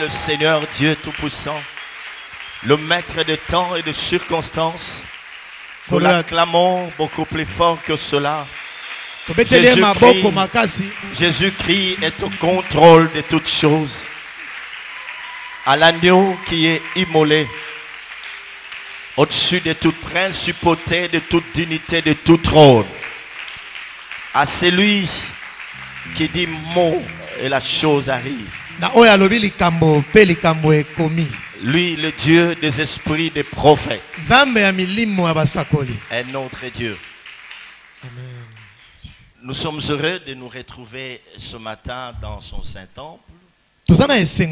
Le Seigneur Dieu Tout-Puissant, le maître de temps et de circonstances, nous l'acclamons beaucoup plus fort que cela. Jésus-Christ est au contrôle de toutes choses. À l'agneau qui est immolé, au-dessus de toute principauté, de toute dignité, de tout trône. À celui qui dit mot et la chose arrive. Lui, le Dieu des esprits des prophètes, est notre Dieu. Amen. Nous sommes heureux de nous retrouver ce matin dans son Saint-Temple. Est-ce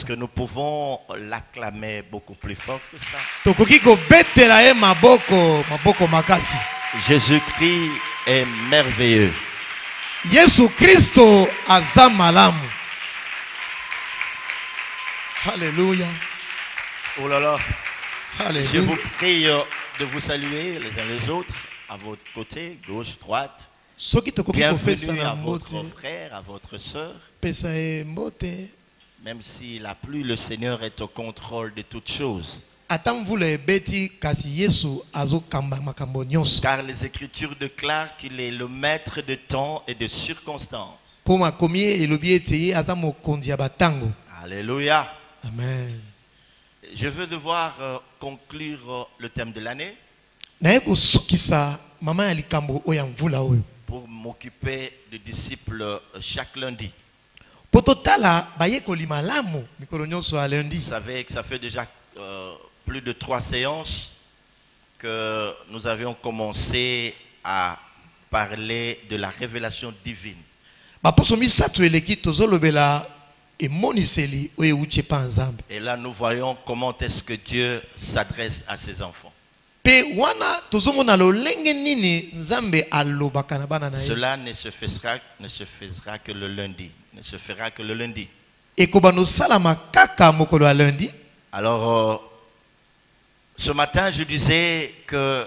que nous pouvons l'acclamer beaucoup plus fort que ça? Jésus-Christ est merveilleux. Yesu Kristo azamalamu. Alléluia. Oh là là. Alléluia. Je vous prie de vous saluer les uns les autres, à votre côté, gauche, droite. Bienvenue à votre frère, à votre soeur. Même s'il a plu, le Seigneur est au contrôle de toutes choses. Car les Écritures déclarent qu'il est le maître de temps et de circonstances. Alléluia. Amen. Je veux devoir conclure le thème de l'année pour m'occuper des disciples chaque lundi. Vous savez que ça fait déjà plus de 3 séances que nous avions commencé à parler de la révélation divine. Et là, nous voyons comment est-ce que Dieu s'adresse à ses enfants. Cela ne se fera que le lundi. Ne se fera que le lundi. Alors, ce matin, je disais que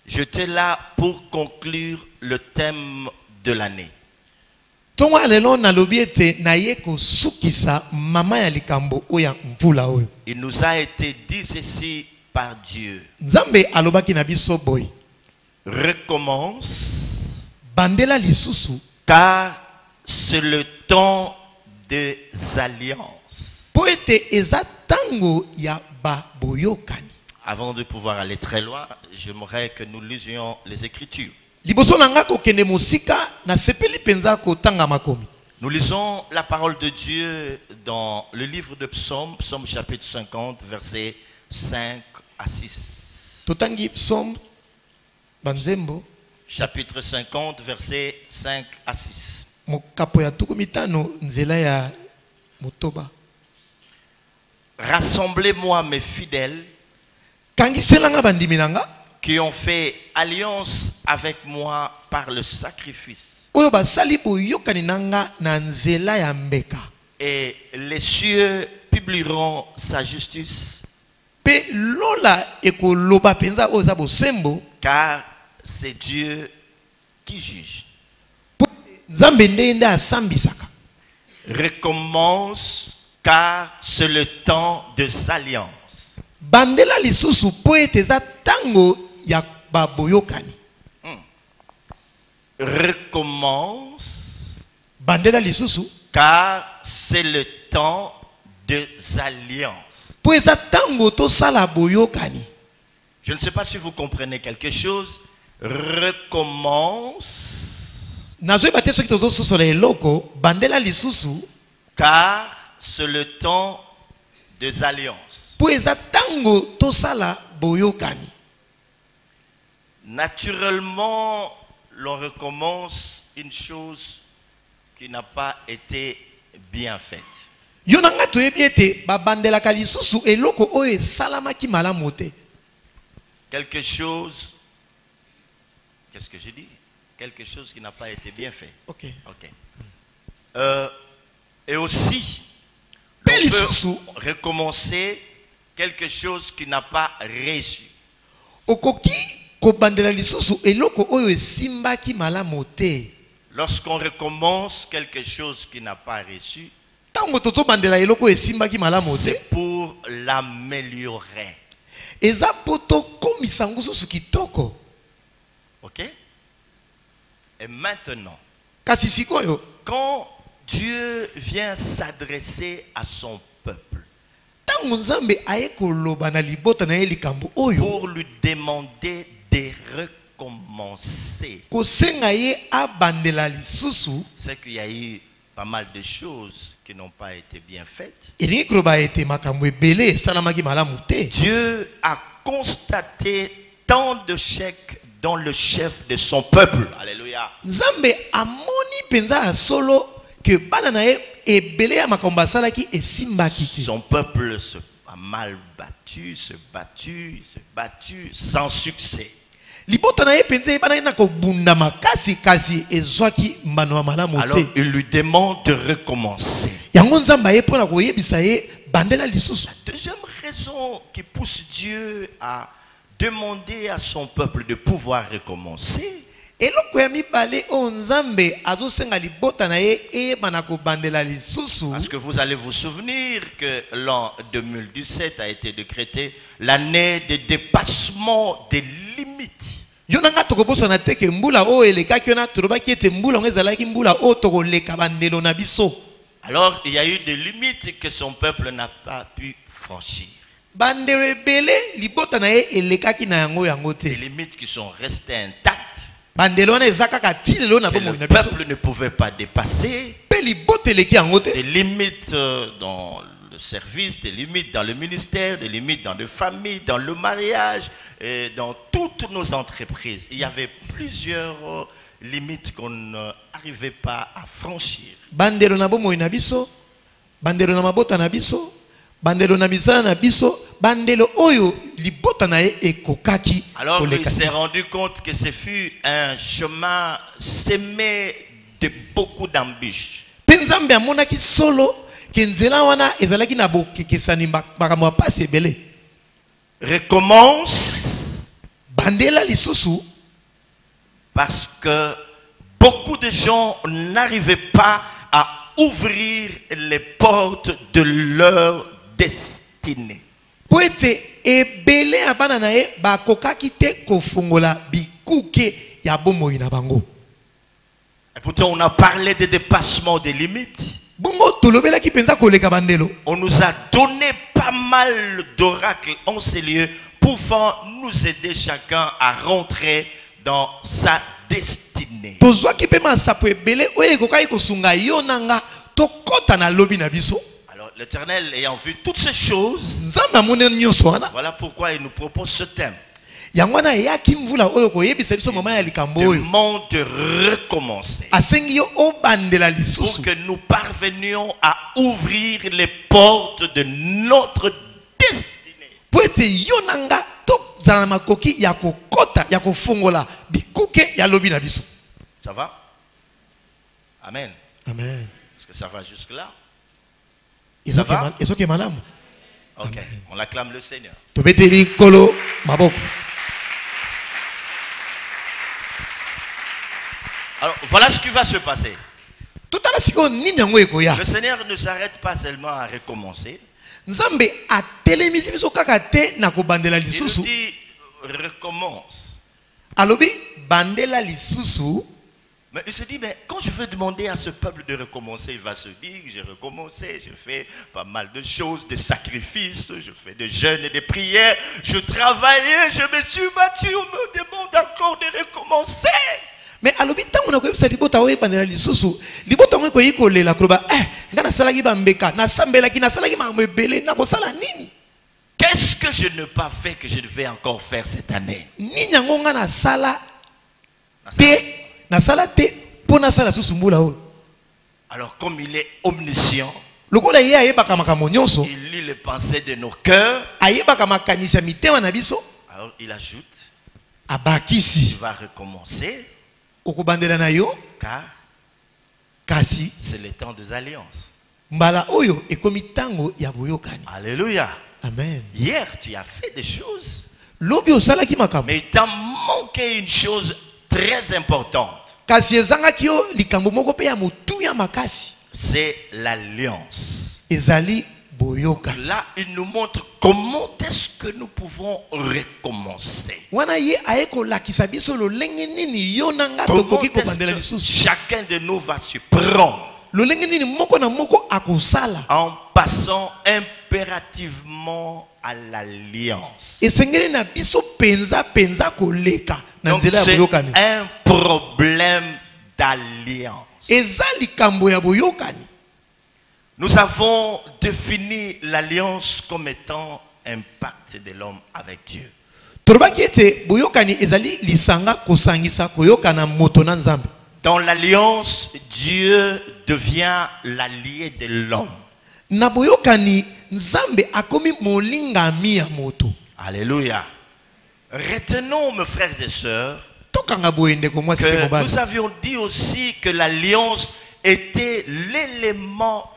j'étais là pour conclure le thème de l'année. Il nous a été dit ceci par Dieu. Recommence, car c'est le temps des alliances. Avant de pouvoir aller très loin, j'aimerais que nous lisions les Écritures. Nous lisons la parole de Dieu dans le livre de Psaume, Psaume chapitre 50, versets 5 à 6. Chapitre 50, versets 5 à 6. Rassemblez-moi mes fidèles qui ont fait alliance avec moi par le sacrifice. Et les cieux publieront sa justice, car c'est Dieu qui juge. Recommence, car c'est le temps des alliances. Recommence, car c'est le temps des alliances. Je ne sais pas si vous comprenez quelque chose. Recommence, car c'est le temps des alliances. Naturellement, l'on recommence une chose qui n'a pas été bien faite. Quelque chose, qu'est-ce que j'ai dit? Quelque chose qui n'a pas été bien fait. Ok. Et aussi, on peut recommencer quelque chose qui n'a pas réussi. Lorsqu'on recommence quelque chose qui n'a pas réussi, Tango toto bandela eloko esimbaki malamu te. c'est pour l'améliorer. Eza poto komisa ngususu kitoko. Ok? Et maintenant, Kasi sikoyo, quand Dieu vient s'adresser à son peuple tango nzambe aye koloba na libota na ye likambo oyo, pour lui demander de recommencer, kosenga ye abandela lisusu, c'est qu'il y a eu pas mal de choses qui n'ont pas été bien faites. elingi koloba ete makambo ebele esalamaki malamu te. Dieu a constaté tant d'échecs dans le chef de son peuple. Alléluia. Nzambe amoni penza ya solo ke bana na ye ebele ya makambo asalaki esimbaki te. Son peuple a mal battu, se battu sans succès. Libota na ye penza ebana na kobunda makasi kasi ezwaki mbano ya malamu Alors te. il lui demande de recommencer. Yango nzambe aye pona koyebisa ye bandela lisusu. Deuxième raison qui pousse Dieu à demander à son peuple de pouvoir recommencer, Eloko ya mibale o nzambe azosenga libota na ye eyebana kobandela lisusu. parce que vous allez vous souvenir que l'an 2017 a été décrété l'année de dépassement des limites. Yo nanga tokobosana te ke mbula o elekaki na turobaki ete mbula ngo ezalaki mbula o tokoleka bandelo na biso. Alors il y a eu des limites que son peuple n'a pas pu franchir. Bandelo ebele libota na ye elekaki na yango yango Des te. limites qui sont restées intactes. Bandelo wana ezaka ka tilelo na Que bomo le na biso. peuple ne pouvait pas dépasser. Pe libota eleki yango te. Des limites dans le service, des limites dans le ministère, des limites dans les familles, dans le mariage, et dans toutes nos entreprises. Il y avait plusieurs limites qu'on n'arrivait pas à franchir. Bandelo na bomo na biso, bandelo na mabota na biso, bandelo na misala na biso, bandelo oyo libota na ye ekokaki. Alors il koleka s'est te. rendu compte que ce fut un chemin semé de beaucoup d'embûches. Pe nzambe amonaki solo ke nzela wana ezalaki na bokekesani makambo ya pasi ebele. Recommence Bandela lisusu parce que beaucoup de gens n'arrivaient pas à ouvrir les portes de leur destinée. po ete ebele ya bana na ye bakokaki te kofungola bikuke ya bomoi na bango. Et pourtant, on a parlé de dépassement des limites. Bongo tolobelaki penza koleka bandelo. On nous a donné pas mal d'oracles en ces lieux pouvant nous aider chacun à rentrer dans sa destinée. Tozwaki pe masapo ebele oyo ekokaki kosunga yo nanga tokota na lobi na biso. Alors, l'Éternel ayant vu toutes ces choses, Nzambe amoni nyonso wana. voilà pourquoi il nous propose ce thème. Yango wana eyaki mvula oyo koyebisa biso mama ya likambo oyo. Demande de recommencer. Asengi yo obandela Pour lisusu. que nous parvenions à ouvrir les portes de notre destinée. Po ete yo nanga tozala na makoki ya kokota ya kofungola bikuke ya lobi na biso. Ça va? Amen. Amen. Est-ce que ça va jusque-là? Ezoke ezoke malamu. Ok, on acclame le Seigneur. Tobeteli kolo maboko. Alors, voilà ce qui va se passer. Totala siko nini yango ekoya. Le Seigneur ne s'arrête pas seulement à recommencer. Nzambe atelemisi biso kaka te na kobandela Il nous lisusu. dit, recommence. Alobi bandela lisusu. Mais il se dit, mais quand je veux demander à ce peuple de recommencer, il va se dire, j'ai recommencé, j'ai fait pas mal de choses, des sacrifices, je fais des jeûnes et des prières, je travaillais, je me suis battu, on me demande encore de recommencer. Mais alobi tango na koyebisa libota oyo bandela lisusu. Libota ngo koyi kolela kroba nga nasalaki bambeka nasambelaki nasalaki makambo ebele na kosala nini? Qu'est-ce que je n'ai pas fait que je devais encore faire cette année? Nini yango nga nasala te nasala te po nasala susu mbula oyo. Alors comme il est omniscient, Lokola ye ayebaka makambo nyonso, il lit les pensées de nos cœurs. ayebaka makanisi ya mitema na biso, Alors il ajoute, il abakisi va recommencer okobandela na yo car kasi c'est le temps des alliances. mbala oyo ekomi tango ya boyokani. Alléluia. Amen. Hier tu as fait des choses, Lobi osalaki makambo mais il t'a manqué une chose très importante. kasi ezangaki yo likambo moko pe ya motu ya makasi. c'est l'alliance. ezali boyoka. Là, il nous montre comment est-ce que nous pouvons recommencer. Wana ye aeko lakisa biso lolenge nini yo nanga Comment tokoki est-ce kobandela que lisusu. chacun de nous va se prendre Lolenge nini moko na moko akosala. en passant impérativement à l'alliance. Esengeli na biso penza koleka na Donc nzela ya c'est boyokani. un problème d'alliance. Eza likambo ya boyokani. Nous avons défini l'alliance comme étant un pacte de l'homme avec Dieu. Torobaki ete boyokani ezali lisanga kosangisa koyokana moto na Nzambe. Dans l'alliance, Dieu devient l'allié de l'homme. Na boyokani Nzambe akomi molingami ya moto. Alléluia. Retenons, mes frères et sœurs, Tokanga boyende ko mwasi pe que mobali. nous avions dit aussi que l'alliance était l'élément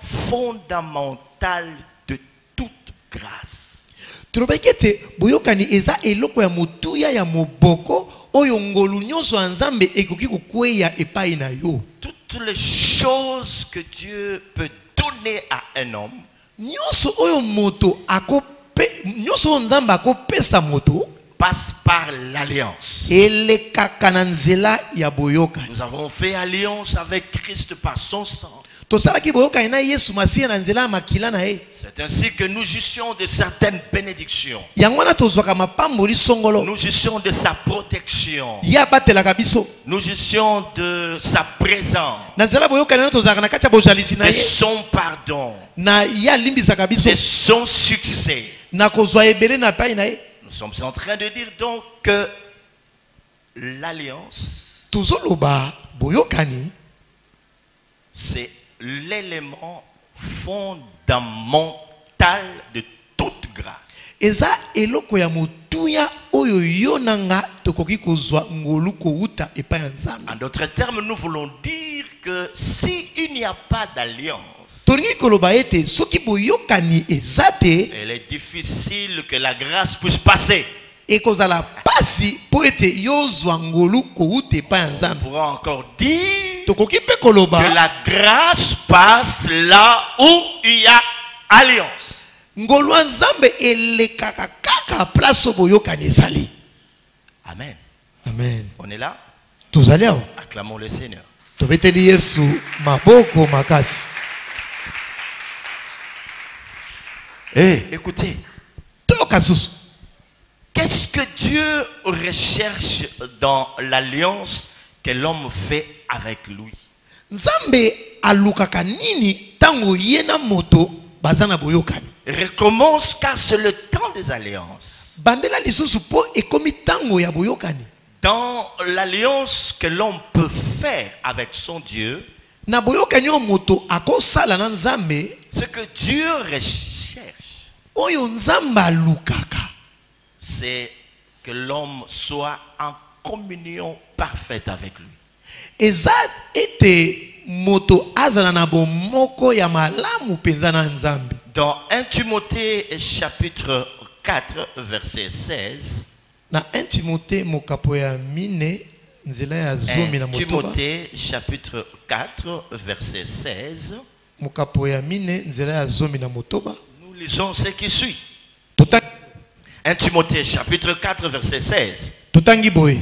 fondamental de toute grâce. Torobaki ete boyokani eza eloko ya motuya ya moboko oyo ngolu nyonso ya Nzambe ekoki kokweya epai na yo. Toutes les choses que Dieu peut donner à un homme Nyonso oyo moto akope nyonso Nzambe akopesa moto passent par l'alliance. elekaka na nzela ya boyokani. Nous avons fait alliance avec Christ par son sang. Tosalaki boyokani na Yesu Masiya na nzela ya makila na ye. C'est ainsi que nous jouissions de certaines bénédictions. Yango wana tozwaka mapamboli songolo. Nous jouissions de sa protection. Ye abatelaka biso. Nous jouissions de sa présence, Na nzela boyokani na tozalaka na kati ya bojalisi na de ye. son pardon, Na ye alimbisaka biso. de son succès. Na kozwa ebele na pai na ye. Nous sommes en train de dire donc que l'alliance, Tozoloba boyokani c'est l'élément fondamental de toute grâce. eza eloko ya motuya oyo yo nanga tokoki kozwa ngolu kouta epai ya Nzambe. En d'autres termes, nous voulons dire que s'il n'y a pas d'alliance, Tolingi koloba ete soki boyokani eza te il est difficile que la grâce puisse passer. ekozala pasi po ete yozwa ngolu kouta epai ya On Nzambe. pourra encore dire Tokoki pe que koloba la grâce passe là où il y a alliance. ngolu ya Nzambe elekaka kaka place oyo boyokani ezali. Amen. Amen. On est là? Tozali awa Acclamons le Seigneur. tobeteli Yesu maboko makasi. Écoutez, Toyoka susu. qu'est-ce que Dieu recherche dans l'alliance que l'homme fait avec lui? Nzambe alukaka nini tango ye na moto bazana boyokani. Recommence car c'est le temps des alliances. Bandela lisusu po ekomi tango ya boyokani. Dans l'alliance que l'homme peut faire avec son Dieu, Na boyokani o moto akosala na Nzambe ce que Dieu recherche, oyo Nzambe alukaka. c'est que l'homme soit en communion parfaite avec lui. Eza ete moto azala na bomoko ya malamu penza na Nzambe. Dans 1 Timothée chapitre 4 verset 16, Na 1 Timothée mokapo ya mine nzela ya zomi na 1 motoba. Timothée chapitre 4 verset 16, Mokapo ya mine nzela ya zomi na motoba. nous lisons ce qui suit. Totangi 1 Timothée chapitre 4 verset 16. totangi boye.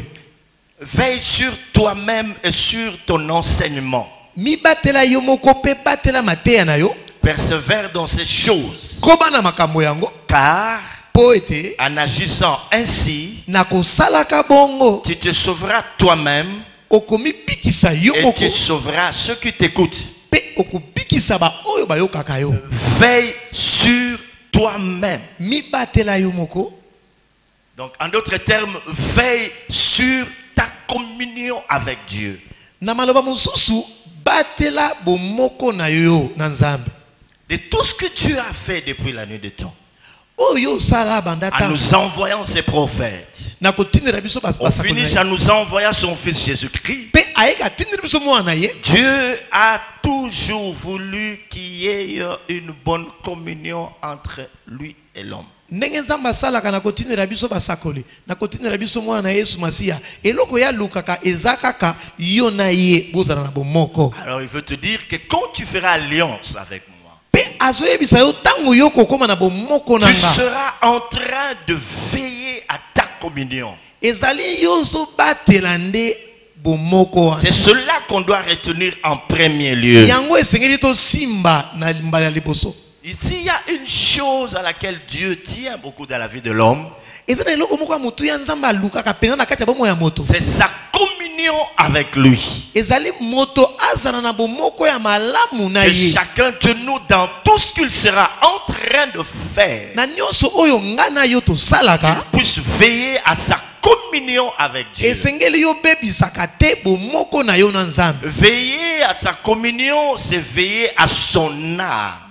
Veille sur toi-même et sur ton enseignement. Mi batela yo moko pe batela mateya na yo. Persévère dans ces choses, Koba na makambo yango car po ete en agissant ainsi, na kosalaka bongo tu te sauveras toi-même okomi bikisa yo et moko tu sauveras ceux qui t'écoutent. pe okobikisa ba oyo bayokaka yo. Veille sur toi-même. Mi batela yo moko. Donc, en d'autres termes, veille sur ta communion avec Dieu. Na maloba mosusu batela bomoko na yo na Nzambe. De tout ce que Dieu a fait depuis la nuit des temps. en nous envoyant ses prophètes. Au finish, en nous envoyant son fils Jésus-Christ. Dieu a toujours voulu qu'il y ait une bonne communion entre lui et l'homme. Ndenge nzambe asalaka na kotinela biso basakoli na kotinela biso mwana na Yesu Masiya eloko ya lukaka ezakaka yo na ye bozala na bomoko. Alors il veut te dire que quand tu feras alliance avec moi, tu seras en train de veiller à ta communion. C'est cela qu'on doit retenir en premier lieu. Ici, il y a une chose à laquelle Dieu tient beaucoup dans la vie de l'homme. C'est sa communion avec lui. Que chacun de nous, dans tout ce qu'il sera en train de faire, puisse veiller à sa communion avec Dieu. Veiller à sa communion, c'est veiller à son âme.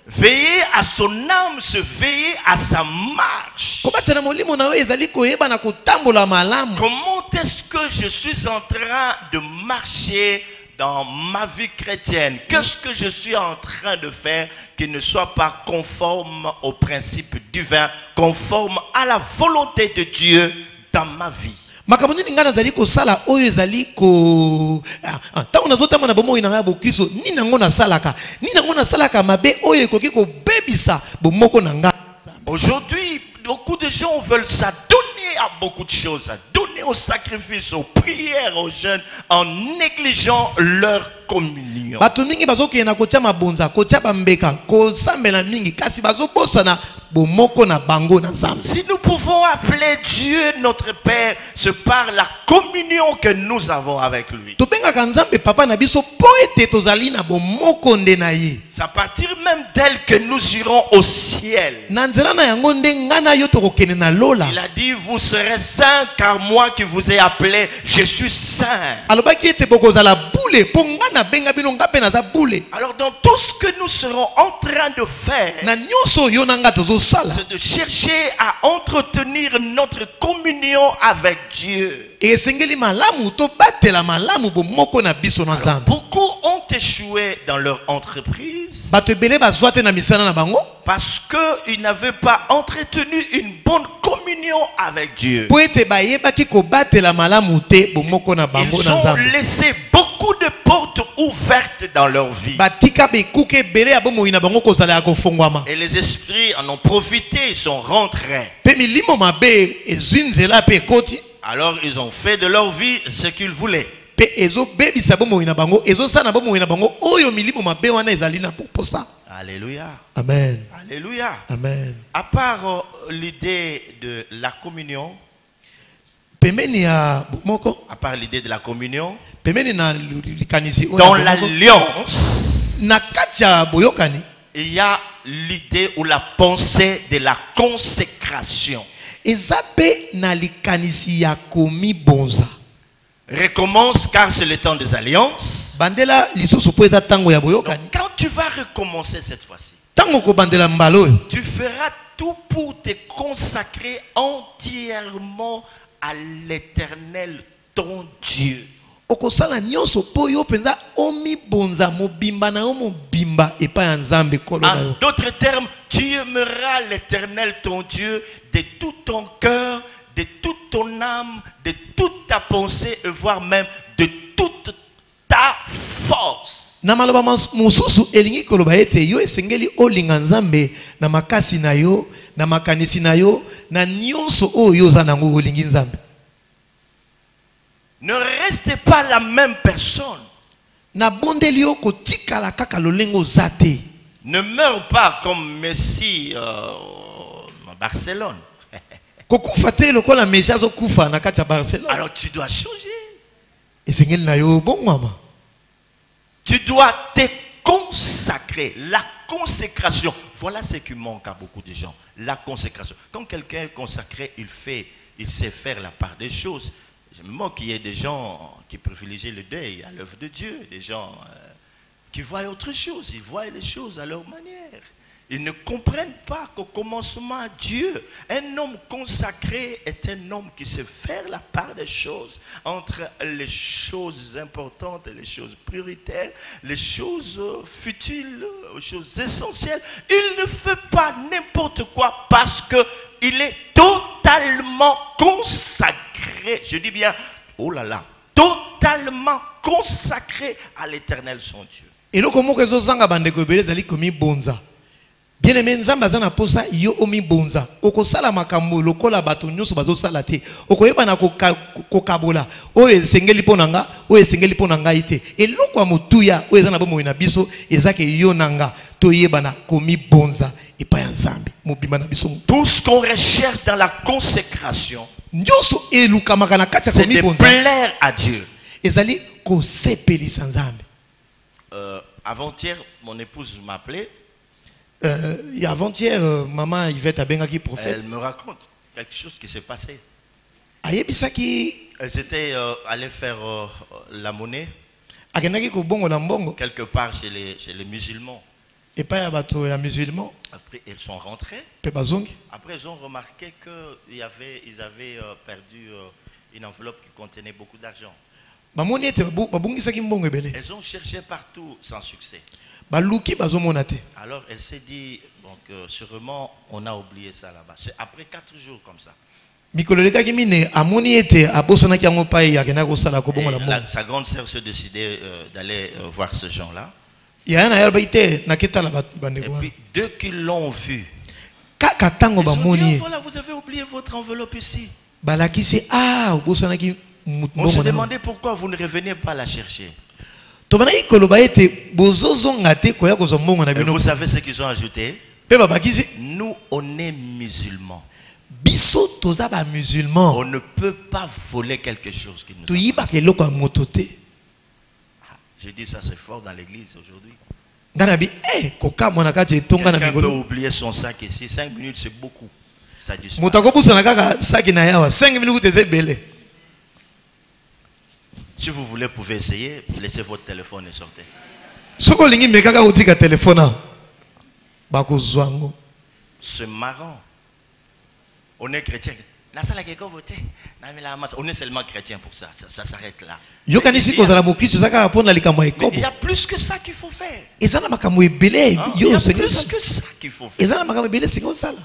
Veiller à son âme, se veiller à sa marche. Comment est-ce que je suis en train de marcher dans ma vie chrétienne? Qu'est-ce que je suis en train de faire qui ne soit pas conforme aux principes divins, conforme à la volonté de Dieu dans ma vie? Makamoni ngana zali ko sala oyo zali ko tango nazotama na bomo inanga bo Kristo ni nango na salaka mabe oyo koki ko bebisa bomoko nanga. Aujourd'hui, beaucoup de gens veulent s'adonner à beaucoup de choses, donner au sacrifice, aux prières, aux jeûnes, en négligeant leur communion. Batumingi bazoki na kotia mabonza, kotia bambeka, ko sambela mingi kasi bazobosana bomoko na bango na nzambe. Si nous pouvons appeler Dieu notre Père, c'est par la communion que nous avons avec lui. Tobengaka nzambe papa na biso po ete tozali na bomoko nde na ye. C'est à partir même d'elle que nous irons au ciel. Na nzela na yango nde ngana yo tokokende na lola. Il a dit vous serez saints car moi qui vous ai appelé, je suis saint. Alobaki ete bokozala boule po ngana benga bino ngape na za boule. Alors dans tout ce que nous serons en train de faire, na nyonso yo nanga tozo c'est de chercher à entretenir notre communion avec Dieu. Alors, beaucoup ont échoué dans leur entreprise parce qu'ils n'avaient pas entretenu une bonne communion avec Dieu. Ils ont laissé beaucoup de portes ouvertes dans leur vie. Et les esprits en ont profité, ils sont rentrés. Alors ils ont fait de leur vie ce qu'ils voulaient. Alléluia. Amen. Alléluia. Amen. À part l'idée de la communion, à part l'idée de la communion, dans l'alliance, il y a l'idée ou la pensée de la consécration. Recommence car c'est le temps des alliances. Donc, quand tu vas recommencer cette fois-ci, tu feras tout pour te consacrer entièrement à l'Éternel ton Dieu. En d'autres termes, tu aimeras l'Éternel ton Dieu de tout ton cœur, de toute ton âme, de toute ta pensée et voire même de toute ta force. Na maloba mususu elingi koloba ete yo esengeli olinga nzambe na makasi na yo na makanisi na yo na nyonso oyo za nango olingi nzambe. Ne restez pas la même personne. Na bondeli yo kotikala kaka lolengo zate. Ne meurs pas comme Messi à Barcelone. Kokufa te lokola Messi azokufa na kati ya Barcelone. Alors tu dois changer. Esengeli na yo bongwama. Tu dois te consacrer. La consécration. Voilà ce qui manque à beaucoup de gens. La consécration. Quand quelqu'un est consacré, il sait faire la part des choses. Je me moque qu'il y ait des gens qui privilégient le deuil à l'œuvre de Dieu. Des gens qui voient autre chose. Ils voient les choses à leur manière. Ils ne comprennent pas qu'au commencement, Dieu, un homme consacré est un homme qui sait faire la part des choses entre les choses importantes et les choses prioritaires, les choses futiles, les choses essentielles. Il ne fait pas n'importe quoi parce qu'il est totalement consacré. Je dis bien, oh là là, totalement consacré à l'Éternel son Dieu. Et là, comment que zanga bandeko ebele zali komi bonza. Bien aimé, nzamba zana posa yo omi bonza. Oko sala makambo lokola bato nyonso bazo sala te. Oko yeba na kokabola. Oye sengeli ponanga, oye sengeli ponanga ite. Et loko amutuya, oye zana bomo ina biso, ezake yo nanga to yeba na komi bonza et pas nzambe. Mobima na biso. Tout ce qu'on recherche dans la consécration, nyonso eluka makana kati c'est komi de bonza. plaire à Dieu. Ezali ko sepelisa nzambe. Avant-hier, mon épouse m'appelait. Avant-hier, maman Yvette a bengaki prophète. Elle me raconte quelque chose qui s'est passé. Ayebisaki Elles étaient allées faire la monnaie akenaki ko bongo na mbongo quelque part chez les musulmans. et pas ya bato ya musulman Après, elles sont rentrées. pe bazongi. Après, ils ont remarqué qu'ils avaient perdu une enveloppe qui contenait beaucoup d'argent. Bamoni ete babungisaki mbongo ebele. Elles ont cherché partout sans succès. Baluki bazomona te. Alors, elle s'est dit, donc, sûrement, on a oublié ça là-bas. C'est après 4 jours comme ça. Mikolo lekaki mine amoni ete abosonaki yango pai akenda kosala ko bongo na mbongo. Sa grande sœur se décidait d'aller voir ce gens-là. Ya na yalba ite naketa la Et bandeko. puis, deux qui l'ont vu, Kaka tango ils ont dit, bamoni. oh, voilà, vous avez oublié votre enveloppe ici. Balakisi obosonaki On se mbongo. demandait pourquoi vous ne revenez pas la chercher. Tobanaki koloba ete bozozonga te koya kozwa mbongo na Et bino. vous savez ce qu'ils ont ajouté? Pe babakisi Nous, on est musulmans. biso toza ba musulman. On ne peut pas voler quelque chose qui nous appartient. Toyibaka eloko ya moto te. Je dis ça, c'est fort dans l'église aujourd'hui. Ngana bi koka mwana kati etonga na Quelqu'un peut mikolo. oublier son sac ici. 5 minutes, c'est beaucoup. Ça disparaît. Moto akobusana kaka saki na yawa 5 minutes eze bele. Si vous voulez, vous pouvez essayer. Laissez votre téléphone et sortez. Soko lingi mekaka utika telefona. Bako zwango. C'est marrant. On est chrétien. On est seulement chrétien pour ça. Ça s'arrête là. Yokani si kozala mokristo zaka apona likambo Mais ekobo. il y a plus que ça qu'il faut faire. Ezana makambo ebele Hein? Il y yo a sengeli. plus que ça qu'il faut faire. Ezana makambo ebele sengeli sala.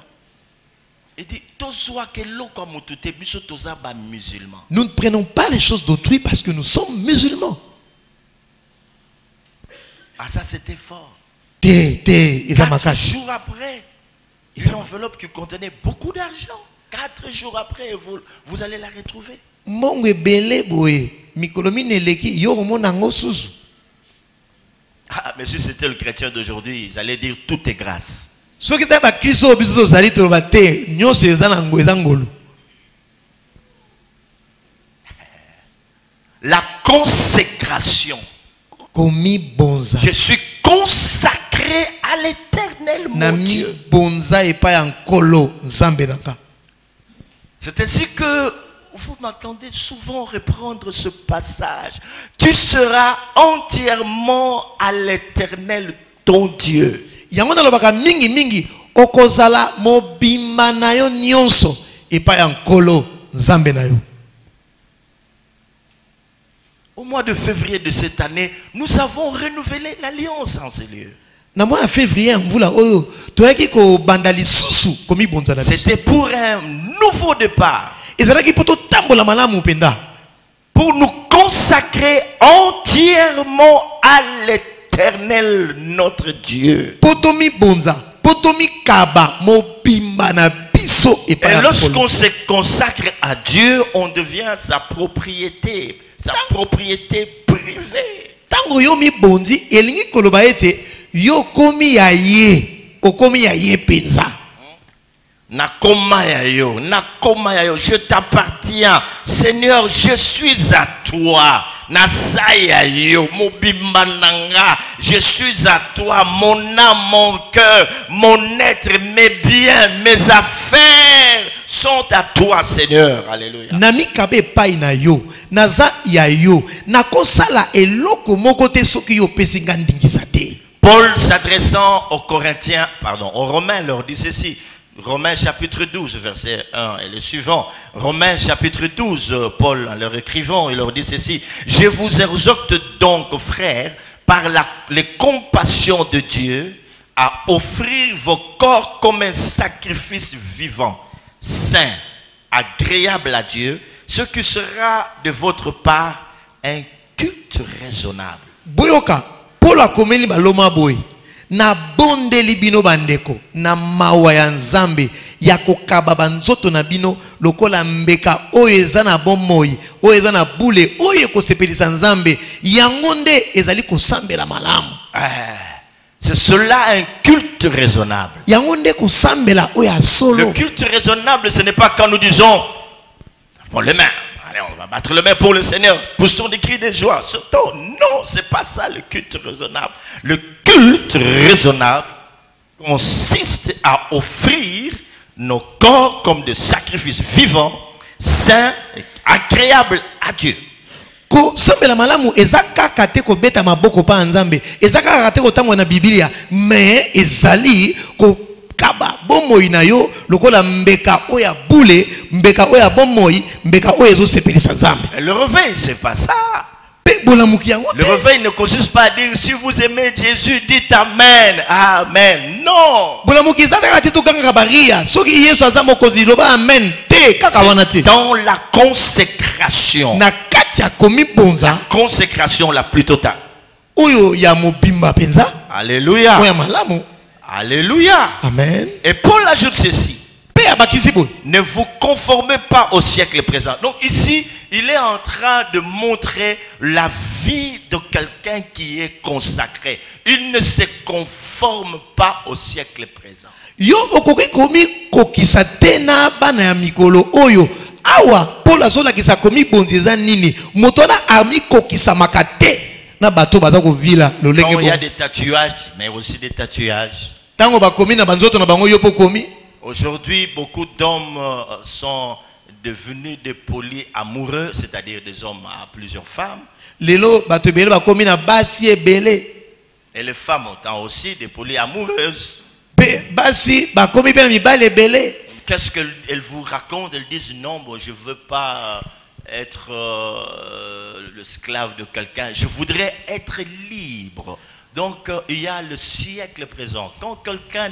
Il dit, Tozoa ke loko mutute biso toza ba musulman. Nous ne prenons pas les choses d'autrui parce que nous sommes musulmans. Ah, ça c'était fort. Eza 4 makashi. jours après, une enveloppe qui contenait beaucoup d'argent. 4 jours après, vous allez la retrouver. Mbongo ebele boye. Mikolo mine leki yo komona ngo susu. Ah, mais si c'était le chrétien d'aujourd'hui, ils allaient dire tout est grâce. Soki ta ba kristo biso tozali toloba te nyonso eza na ngo eza ngolu. La consécration. Komi bonza. Je suis consacré à l'éternel, mon Nami Dieu. bonza epa ya nkolo nzambe nanga. C'est ainsi que vous m'entendez souvent reprendre ce passage. Tu seras entièrement à l'éternel, ton Dieu. Yango nalobaka mingi mingi okozala mobimba na yo nyonso epa ya nkolo nzambe na yo. Au mois de février de cette année, nous avons renouvelé l'alliance en ces lieux. Na mois de février mvula oyo toyaki ko banda lisusu komi bonza na biso. C'était pour un nouveau départ. Ezalaki poto tambola malamu penda. Pour nous consacrer entièrement à l'éternel, notre Dieu. Poto mi bonza, poto mi kaba mobimba na biso epa Et ya lorsqu'on nkolo. se consacre à Dieu, on devient sa propriété privée. Tango yo mi bondi elingi koloba ete yo komi ya ye, okomi ya ye penza. Nakoma ya yo, je t'appartiens. Seigneur, je suis à toi. Nasaya yo, mobimba nanga, je suis à toi, mon âme, mon cœur, mon être, mes biens, mes affaires sont à toi, Seigneur. Alléluia. Nami kabe pai na yo, naza ya yo, nakosala eloko moko te soki yo pesinga ndingisa te. Paul s'adressant aux Corinthiens, pardon, aux Romains leur dit ceci. Romains chapitre 12, verset 1 et le suivant. Romains chapitre 12, Paul en leur écrivant, il leur dit ceci. Je vous exhorte donc, frères, par les compassions de Dieu, à offrir vos corps comme un sacrifice vivant, saint, agréable à Dieu, ce qui sera de votre part un culte raisonnable. Boyoka, Paul a komeli baloma boy. Na bondeli bino bandeko, na mawa ya nzambe, ya kokaba banzoto na bino, lokola mbeka oyo eza na bomoi, oyo eza na bule, oyo kosepelisa nzambe, yango nde ezali kosambela malamu. C'est cela un culte raisonnable. Yango nde kosambela oyo solo. Le culte raisonnable, ce n'est pas quand nous disons, bon les mains. On va battre le main pour le Seigneur. Poussons des cris de joie. Surtout, non, c'est pas ça le culte raisonnable. Le culte raisonnable consiste à offrir nos corps comme des sacrifices vivants, saints et agréables à Dieu. Ko sambela malamu ezaka kate ko beta maboko pa nzambe ezaka kate ko tamwa na Biblia mais ezali ko kaba bomoi na yo lokola mbeka oya bule mbeka oya bomoi mbeka oya zo sepelisa nzambe. Le réveil c'est pas ça. Le réveil ne consiste pas à dire si vous aimez Jésus dites amen. Amen. Non. Dans la consécration. La consécration la plus totale. Alléluia. Alléluia. Amen. Et Paul ajoute ceci. Ne vous conformez pas au siècle présent. Donc ici, il est en train de montrer la vie de quelqu'un qui est consacré. Il ne se conforme pas au siècle présent. Yo okoki komi kokisa tena bana ya mikolo oyo awa Paul azola kisa komi bonzeza nini motona ami kokisa makate na bato baza ko vila lolenge bon. Il y a des tatouages mais aussi des tatouages. Tango ba komi na banzoto na bango yo po komi. Aujourd'hui, beaucoup d'hommes sont devenus des polyamoureux, c'est-à-dire des hommes à plusieurs femmes. Lelo bato bele ba komi na basi ebele. Et les femmes ont aussi des polyamoureuses. Basi ba komi pe na mibale ebele. Qu'est-ce qu'elles vous racontent? Elles disent non, bon, je veux pas être le esclave de quelqu'un. Je voudrais être libre. Donc, il y a le siècle présent. Quand quelqu'un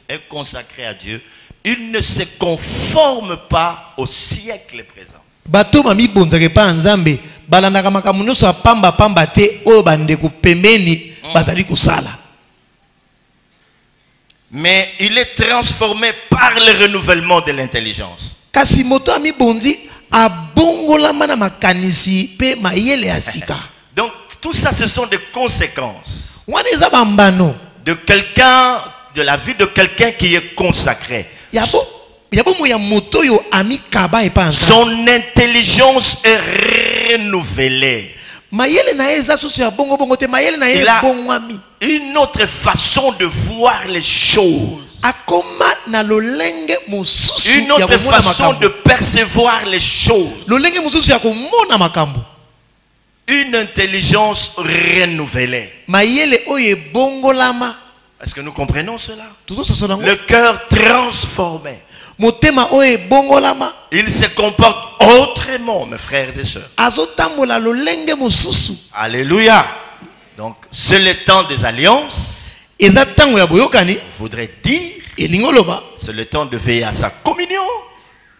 est consacré à Dieu, il ne se conforme pas au siècle présent. Bato mami bonzake pa nzambe balandaka makambo nyonso pamba pamba te oyo bandeko pembeni bazali kosala. Mais il est transformé par le renouvellement de l'intelligence. Kasi moto ami bonzi abongolama na makanisi pe mayele ya sika. Donc tout ça ce sont des conséquences de quelqu'un, de la vie de quelqu'un qui est consacré. Son intelligence est renouvelée. Il a une autre façon de voir les choses. Une autre façon de percevoir les choses. Une intelligence renouvelée. Est-ce que nous comprenons cela? Le cœur transformé. Il se comporte autrement, mes frères et sœurs. Alléluia. Donc, c'est le temps des alliances. Voudrait dire, c'est le temps de veiller à sa communion.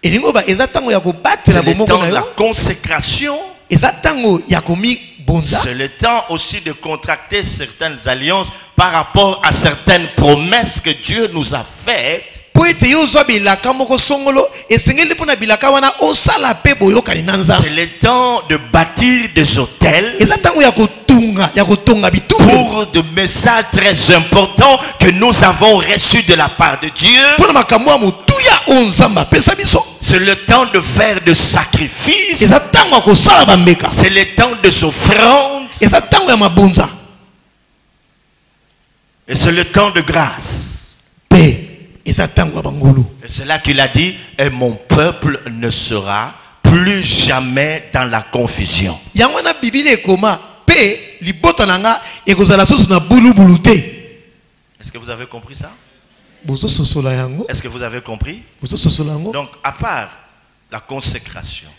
C'est le temps de la consécration. C'est le temps aussi de contracter certaines alliances par rapport à certaines promesses que Dieu nous a faites. C'est le temps de bâtir des hôtels pour des messages très importants que nous avons reçus de la part de Dieu. C'est le temps de faire des sacrifices. C'est le temps des offrandes. Et c'est le temps de grâce. Et c'est là qu'il a dit, et mon peuple ne sera plus jamais dans la confusion. Est-ce que vous avez compris ça? Est-ce que vous avez compris? Donc, à part la consécration,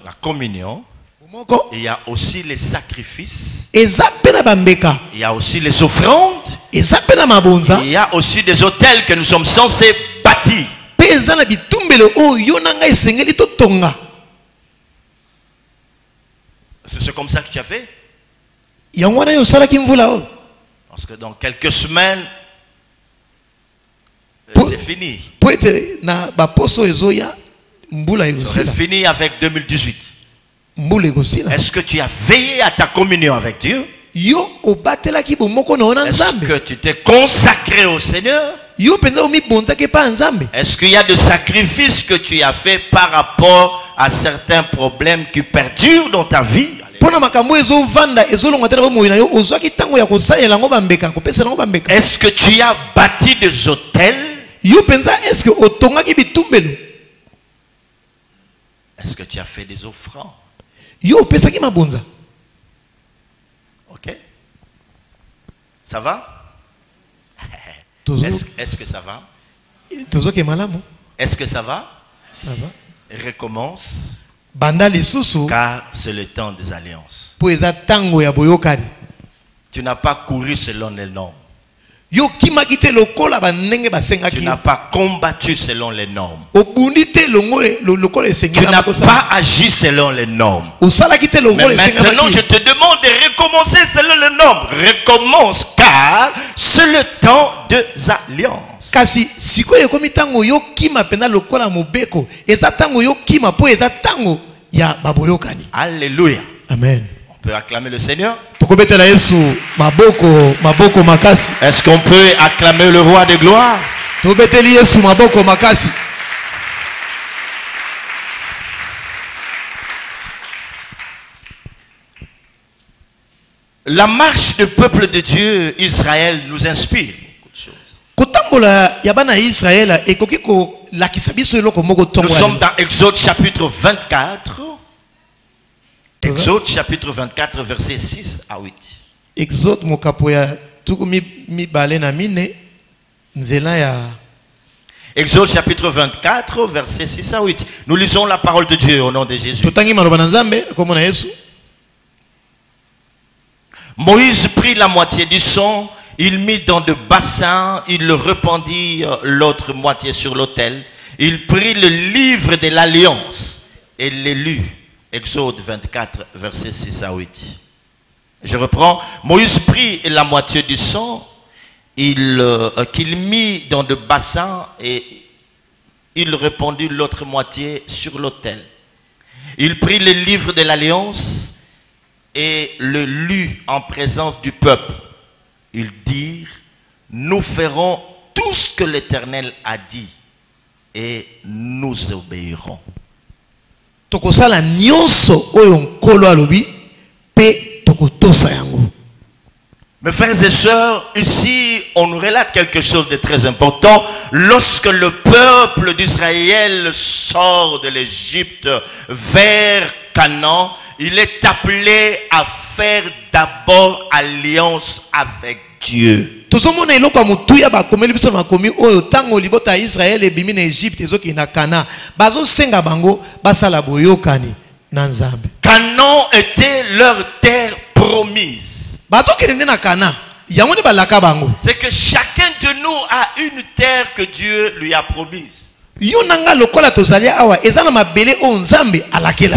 la communion, il y a aussi les sacrifices, il y a aussi les offrandes, il y a aussi des autels que nous sommes censés bâtir. C'est comme ça que tu as fait? Parce que dans quelques semaines, c'est fini. C'est fini avec 2018. Est-ce que tu as veillé à ta communion avec Dieu? Est-ce que tu t'es consacré au Seigneur? Est-ce qu'il y a des sacrifices que tu as fait par rapport à certains problèmes qui perdurent dans ta vie? Est-ce que tu as bâti des hôtels? Est-ce que tu as fait des offrandes? Ok? Ça va? Est-ce que ça va? Est-ce que ça va? Ça va. Recommence. Car c'est le temps des alliances. Tu n'as pas couru selon les normes. Tu n'as pas combattu selon les normes. Tu n'as pas agi selon les normes. Mais maintenant, je te demande de recommencer selon les normes. Recommence, car c'est le temps des alliances. Alléluia. Amen. On peut acclamer le Seigneur. Est-ce qu'on peut acclamer le roi de gloire? La marche du peuple de Dieu, Israël, nous inspire beaucoup de choses. Nous sommes dans Exode chapitre 24. Exode chapitre 24, versets 6 à 8. Exode Exode chapitre 24, versets 6 à 8. Nous lisons la parole de Dieu au nom de Jésus. Moïse prit la moitié du sang, il mit dans de bassins, il le répandit l'autre moitié sur l'autel. Il prit le livre de l'alliance et le lut. Exode 24, versets 6 à 8. Je reprends. Moïse prit la moitié du sang qu'il mit dans de bassins et il répandit l'autre moitié sur l'autel. Il prit le livre de l'alliance et le lut en présence du peuple. Ils dirent, nous ferons tout ce que l'Éternel a dit et nous obéirons. Mes frères et sœurs, ici on nous relate quelque chose de très important. Lorsque le peuple d'Israël sort de l'Égypte vers Canaan, il est appelé à faire d'abord alliance avec Dieu. Canaan était leur terre promise. C'est que chacun de nous a une terre que Dieu lui a promise.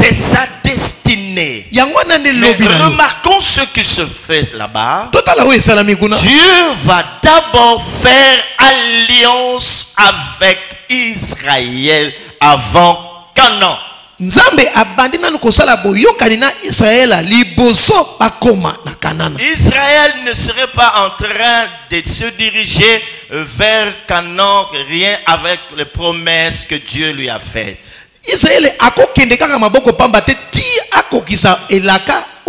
C'est sa destinée. Mais remarquons ce qui se fait là-bas. Dieu va d'abord faire alliance avec Israël avant Canaan. Israël ne serait pas en train de se diriger vers Canaan, rien avec les promesses que Dieu lui a faites.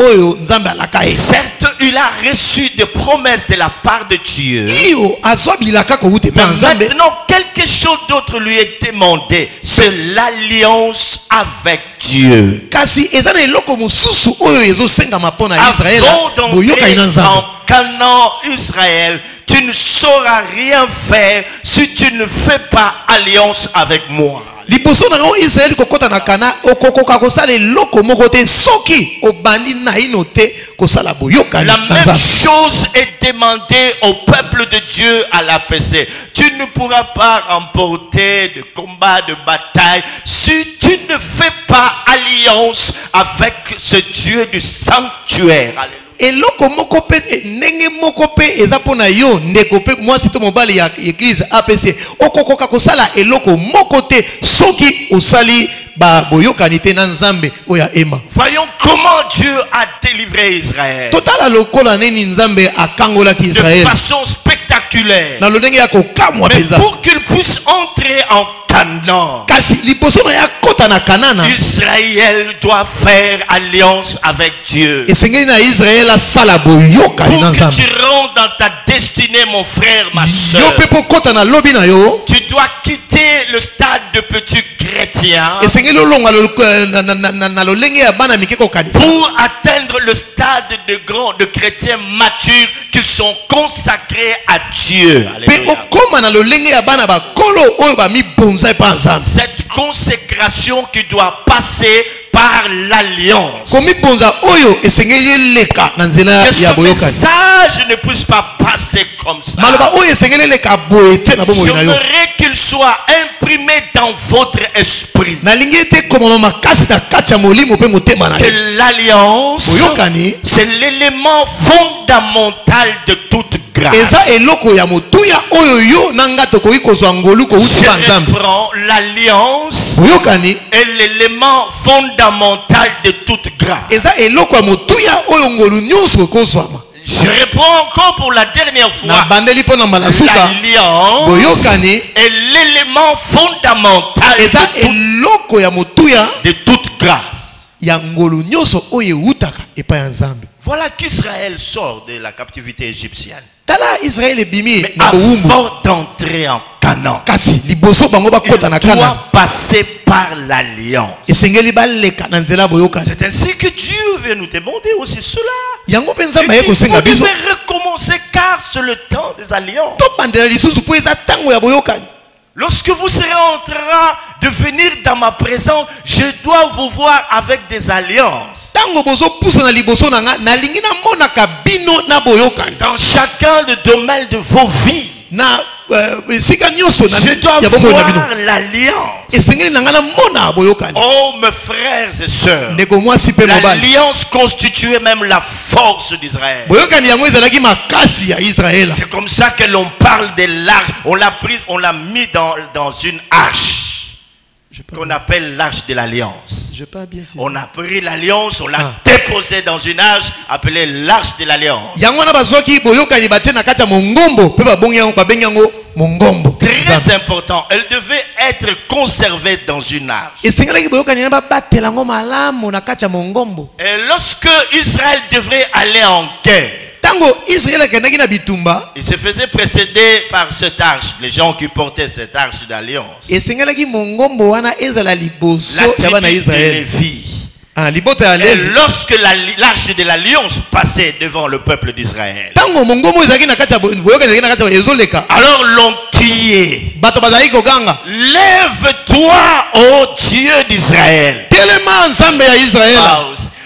oyo nzambe alaka ye. Certes, il a reçu des promesses de la part de Dieu. Iyo azwa bilaka ko ute pa Mais nzambe. maintenant, quelque chose d'autre lui est demandé. C'est l'alliance avec Dieu. Kasi eza na eloko mosusu oyo ezosenga mapona Israël. Avant Boyoka ina d'entrer nzambe. en Canaan, Israël, tu ne sauras rien faire si tu ne fais pas alliance avec moi. Liboso na ngo Israël kokota na Kana okokoka kosala eloko moko te soki obandi na ino te kosala boyoka La na même nzambe. chose est demandée au peuple de Dieu à l'APC. Tu ne pourras pas remporter de combat, de bataille si tu ne fais pas alliance avec ce Dieu du sanctuaire. Alléluia. Eloko moko pe ndenge moko pe eza pona yo ndeko pe mwasi to mobali ya église APC okokoka kosala eloko moko te soki osali ba boyokani te na nzambe oya ema. Voyons comment Dieu a délivré Israël Totala lokola neni nzambe akangola ki de Israël façon spectaculaire. na lolenge ya kokamwa Mais penza. pour qu'il puisse entrer en Canaan, Kasi liboso na ya kota na Kanana Israël doit faire alliance avec Dieu. esengeli na Israël asala boyokani Pour na que nzambe. tu rentres dans ta destinée, mon frère, ma Yo soeur, pe po kota na lobi na yo tu dois quitter le stade de petit chrétien esengeli olonga na lolenge ya bana mike kokanisa pour atteindre le stade de chrétiens matures qui sont consacrés à Dieu. pe Alléluia. okoma na lolenge ya bana bakolo oyo bamibonza epa nzambe. Cette consécration qui doit passer par l'alliance. Komibonza oyo esengeli eleka na nzela Que ya ce boyokani. message ne puisse pas passer comme ça. Maloba oyo esengeli eleka boye te na bomoi na yo. J'aimerais qu'il soit imprimé dans votre esprit Nalingi ete komama makasi na kati ya molimo pe motema na que yo. l'alliance, Boyokani c'est l'élément fondamental de toute grâce. eza eloko ya motuya oyo yo na nga tokoki kozwa ngolu kouti Je pa nzambe. reprends, l'alliance Boyokani est l'élément fondamental de toute grâce. eza eloko ya motuya oyo ngolu nyonso ekozwama. Je reprends encore pour la dernière Na fois. bandeli mpo na mbala suka L'alliance boyokani est l'élément fondamental eza eloko ya motuya de toute grâce. ya ngolu nyonso oyo eutaka epai ya nzambe. Voilà qu'Israël sort de la captivité égyptienne. Tala Israël ebimi Mais na bowumbu. avant d'entrer en Canaan, Kasi liboso bango bakota na il Kana doit passer par l'alliance. esengeli baleka na nzela boyokani. C'est ainsi que Dieu veut nous demander aussi cela. Yango mpe Et nzambe aye qu'il faut kosenga biso devait recommencer car c'est le temps des alliances. tobandela lisusu mpo eza ntango ya boyokani. Lorsque vous serez en train de venir dans ma présence, je dois vous voir avec des alliances. Ntango bozopusa na liboso na nga nalingi namonaka bino na boyokani Dans chacun des domaines de vos vies, na esika nyonso na je dois ya bomoi na bino. voir l'alliance. Esengeli na nga namona boyokani. Oh, mes frères et sœurs, Ndeko mwasi pe mobali. l'alliance constituait même la force d'Israël. Boyokani yango ezalaki makasi ya Israël. C'est comme ça que l'on parle de l'arche. On l'a prise, on l'a mis dans une arche qu'on appelle l'arche de l'alliance. Je pas bien On a pris l'alliance, on l'a déposée dans une arche appelée l'arche de l'alliance. yango na bazwaki boyokani batie na kati ya mongombo pe babongi yango babengi yango mongombo. Très important, elle devait être conservée dans une arche. Esengelaki boyokani na babatela yango malamu na kati ya mongombo. Et lorsque Israël devrait aller en guerre, Tango Israël akendaki na bitumba il se faisait précéder par cette arche, les gens qui portaient cette arche d'alliance. esengelaki mongombo wana ezala liboso La ya bana tribu de Israël. Lévi. Ah libota ya Et Levi. lorsque l'arche de l'alliance passait devant le peuple d'Israël, Tango mongombo ezalaki na kati ya boyokani ezalaki na kati ya ezoleka. alors l'on criait, Bato bazalaki koganga lève-toi, ô Dieu d'Israël. telema nzambe ya Israël.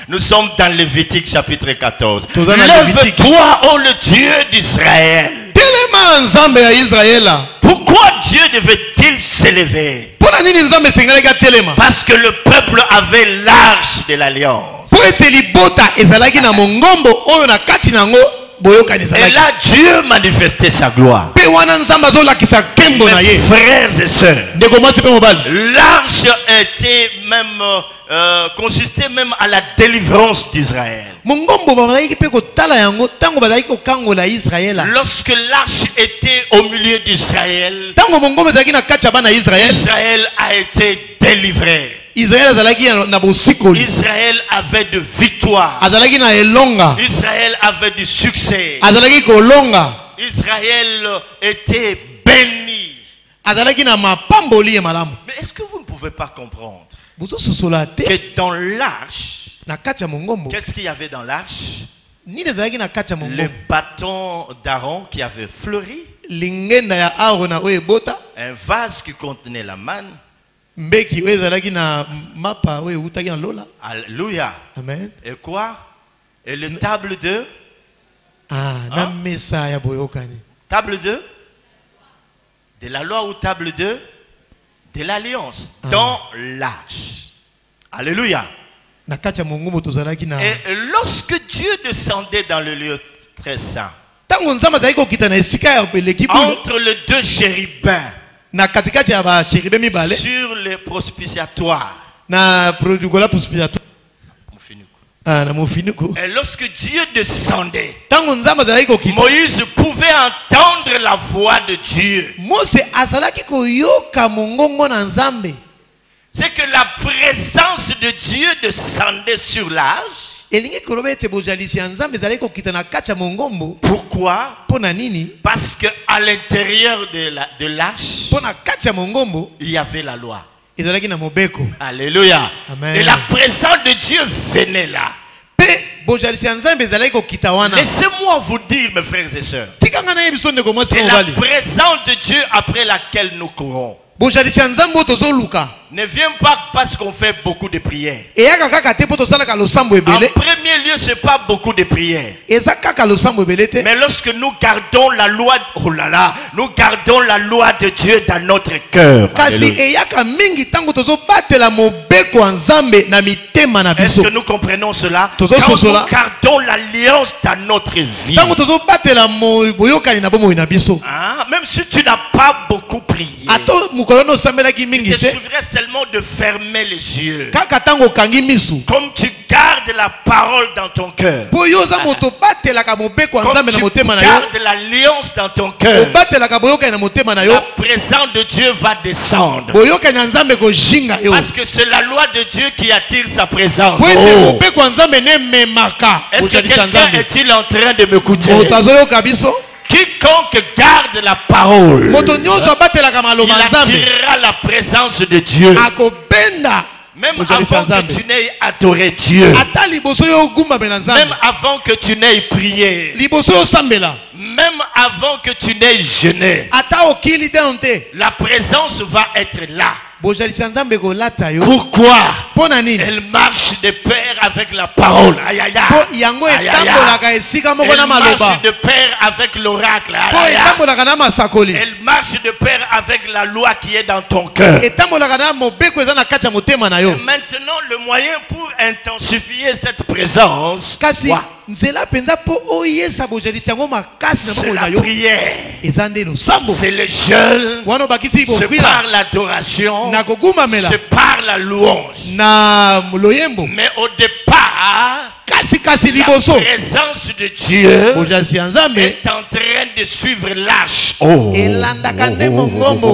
Nous sommes dans Lévitique chapitre 14. Tout dans la Lévitique. Lève-toi, ô le Dieu d'Israël. Telema nzambe ya Israël. Pourquoi Dieu devait-il s'élever? Pona nini nzambe esengelaki atelema? Parce que le peuple avait l'arche de l'alliance. Po ete libota ezalaki na mongombo oyo na kati nango boyokani Et ezalaki. là, Dieu manifestait sa gloire. Pe wana nzambe azolakisa nkembo na Mes ye. frères et sœurs, Ndeko mwasi pe mobali. l'arche était même consistait même à la délivrance d'Israël. Mongombo bazalaki pe kotala yango tango bazalaki kokangola Israël. Lorsque l'arche était au milieu d'Israël, Tango mongombo ezalaki na kati ya bana Israël. Israël a été délivré. Israël azalaki na bosikoli. Israël avait de victoire. Azalaki na elonga. Israël avait du succès. Azalaki kolonga. Israël était béni. Azalaki na mapamboli malamu. Mais est-ce que vous ne pouvez pas comprendre Buzo sosola te que dans l'arche, na kati ya mongombo. qu'est-ce qu'il y avait dans l'arche? Ni ezalaki na kati ya Le mongombo. bâton d'Aaron qui avait fleuri, Lingenda ya Aaron na oyo ebota. un vase qui contenait la manne. Mbeki oyo ezalaki na mapa oyo utaki na lola. Alléluia. Amen. Et quoi? Et le table de Na mesa ya boyokani. table de la loi ou table de l'alliance dans l'arche. Alléluia. Na kati ya mongombo tozalaki na. Et lorsque Dieu descendait dans le lieu très saint, Tango nzamba zali kokita na esika ya beleki bulu. entre les deux chérubins, Na katikati ya ba chéribe mibale. sur les propitiatoires, Na produgola puspiato. Na mofinuko. et lorsque Dieu descendait, Tango nzamba zali kokita. Moïse pouvait entendre la voix de Dieu. Mose azalaki koyoka mongongo na nzambe. C'est que la présence de Dieu descendait sur l'arche. Elingi koloba ete bojalisi ya nzambe ezalaki kokita na kati ya mongombo. Pourquoi? Pona nini? Parce que à l'intérieur de l'arche, Pona kati ya mongombo il y avait la loi. ezalaki na mobeko. Alléluia. Amen. Et la présence de Dieu venait là. Pe bojalisi ya nzambe ezalaki kokita wana. Laissez-moi vous dire, mes frères et sœurs, Tikanga na yebiso ndeko mwasi c'est la mobali. présence de Dieu après laquelle nous courons. Bojalisi ya nzambe oyo tozoluka. Ne vient pas parce qu'on fait beaucoup de prières. Eyaka kaka te po tosalaka losambo En ebele. premier lieu, c'est pas beaucoup de prières. Eza kaka losambo ebele te. Mais lorsque nous gardons la loi, oh là là, nous gardons la loi de Dieu dans notre cœur. Kasi Alléluia. eyaka mingi tango tozobatela mobeko ya nzambe na mitema na Est-ce biso. que nous comprenons cela? Tozo Quand sosola. nous gardons l'alliance dans notre vie. Tango tozobatela boyokani na bomoi na biso. Hein? Même si tu n'as pas beaucoup prié, Ato mukolo no sambelaki mingi il te te. suffirait seulement de fermer les yeux. Kaka tango kangi misu. Comme tu gardes la parole dans ton cœur. Po yo za moto batelaka mobeko ya Comme nzambe na tu motema na yo. gardes l'alliance dans ton cœur. Obatelaka boyokani na motema na yo. La présence de Dieu va descendre. Boyokani ya nzambe kojinga yo. Parce que c'est la loi de Dieu qui attire sa présence. Po ete Oh. mobeko ya nzambe ne memaka. Est-ce que Bojalisi ya quelqu'un nzambe. est-il en train de m'écouter? Moto azoyoka biso. Quiconque garde la parole, Moto nyonso abatelaka il maloba ya nzambe. attirera la présence de Dieu. Akobenda. Même Bojalisi ya avant que nzambe. tu n'aies adoré Dieu. Ata liboso yo gumbamela nzambe. Même avant que tu n'aies prié. Liboso yo sambela. Même avant que tu n'aies jeûné. Ata okili te onte. La présence va être là. Bojalisi ya nzambe kolata yo. Pourquoi? Pona nini? Elle marche de pair avec la parole. Aïe, aïe, Po aïe. yango Aïe, aïe, aïe. etambolaka esika moko na Elle maloba. marche de pair avec l'oracle. Aïe, Po aïe, aïe. etambolaka na masakoli. Elle marche de pair avec la loi qui est dans ton cœur. Etambolaka na mobeko eza na kati ya motema na yo. Maintenant, le moyen pour intensifier cette présence, Kasi quoi? nzela penza po oyesa bojalisi yango makasi na C'est moko la na yo. prière, Eza nde losambo. c'est le jeûne, Wana obakisi c'est bokwila par l'adoration, na kogumamela c'est par la louange. na loyembo. Mais au départ, Kasi la liboso. présence de Dieu Bojalisi ya nzambe est en train de suivre l'arche. elandaka nde mongombo.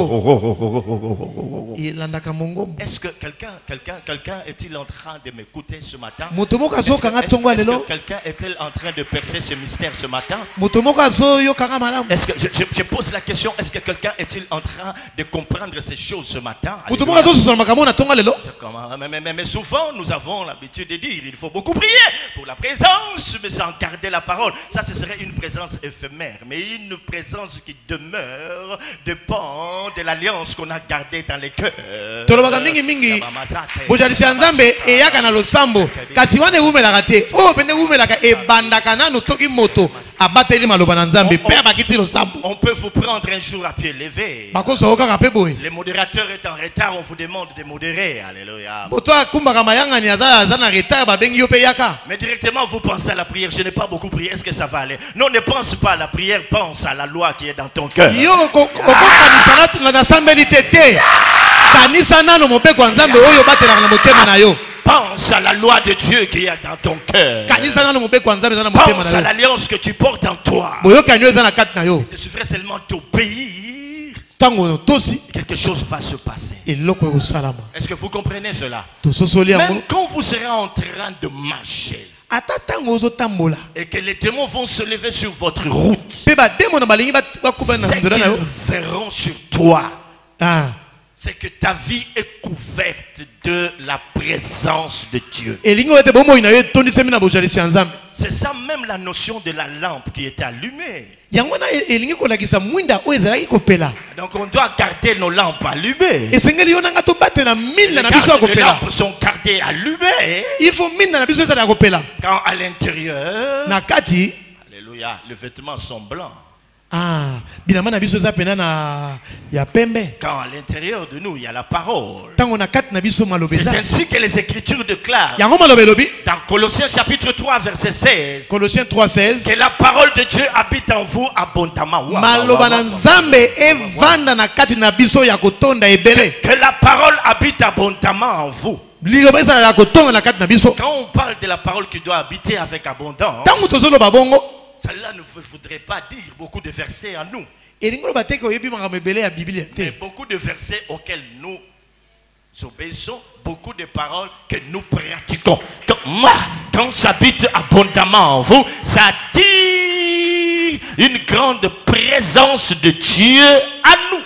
Elandaka mongombo. Est-ce que quelqu'un est-il en train de m'écouter ce matin? Moto moko Est-ce que, azokanga est-ce- tongo est-ce lelo. que quelqu'un est-il en train de percer ce mystère ce matin? Moto moko azoyokanga malamu. Est-ce que je pose la question, est-ce que quelqu'un est-il en train de comprendre ces choses ce matin? Moto moko Alléluia. azososola makambo na tongo lelo. Mais souvent nous avons l'habitude de dire il faut beaucoup prier pour la présence, mais sans garder la parole. Ça, ce serait une présence éphémère, mais une présence qui demeure dépend de l'alliance qu'on a gardée dans les cœurs. Tolobaka mingi mingi. Bojalisi ya nzambe eyaka na losambo. Kasi wana ewumelaka te. Oyo pene ewumelaka ebandaka nanu soki moto abateli maloba na nzambe pe abakisi losambo. On peut vous prendre un jour à pied levé. Bakoso okaka pe boye. Le modérateur est en retard, on vous demande de modérer. Alléluia. Moto akumbaka mayangani aza na retard babengi yo pe yaka. Mais directement, vous pensez à la prière. Je n'ai pas beaucoup prié. Est-ce que ça va aller? Non, ne pense pas à la prière. Pense à la loi qui est dans ton cœur. Yo okokanisa na sambeli te te. Kanisa nano mobeko ya nzambe oyo batelaka na motema na yo. Pense à la loi de Dieu qui est dans ton cœur. Kanisa nano mobeko ya nzambe eza na motema Pense na à yo. l'alliance que tu portes en toi. Boyokani oyo eza na kati na yo. Il te suffirait seulement d'obéir. quelque chose va se passer. Est-ce que vous comprenez cela? Même quand vous serez en train de marcher et que les démons vont se lever sur votre route, c'est qu'ils verront sur toi. C'est que ta vie est couverte de la présence de Dieu. C'est ça même la notion de la lampe qui est allumée. Donc on doit garder nos lampes allumées. Les lampes sont gardées allumées. Quand à l'intérieur, alléluia, les vêtements sont blancs. Quand à l'intérieur de nous il y a la parole. C'est ainsi que les Écritures déclarent dans Colossiens chapitre 3 verset 16 que la parole de Dieu habite en vous abondamment. Que la parole habite abondamment en vous. Quand on parle de la parole qui doit habiter avec abondance, cela ne voudrait pas dire beaucoup de versets à nous. Mais beaucoup de versets auxquels nous obéissons, beaucoup de paroles que nous pratiquons. Quand ça habite abondamment en vous, ça dit une grande présence de Dieu à nous.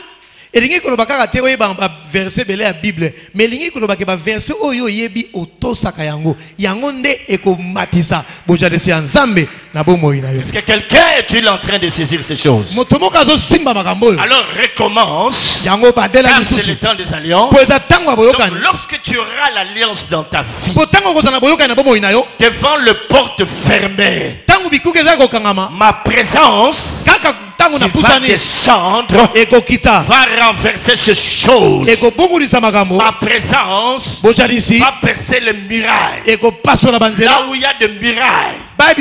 Elingi kolobaka te oye ba verset belé la Bible mais elingi kolobaka ba verset oyo yebi otosaka yango yango nde ekomatisa bojalesi ya Nzambe na bomoi na yo. Est-ce que quelqu'un est-il en train de saisir ces choses? Alors recommence. Yango badela lisusu. C'est le temps des alliances. Donc lorsque tu auras l'alliance dans ta vie, devant le porte fermée, ma présence qui va descendre, va renverser ces choses. Ma présence va percer les murailles. Là où il y a des murailles, là où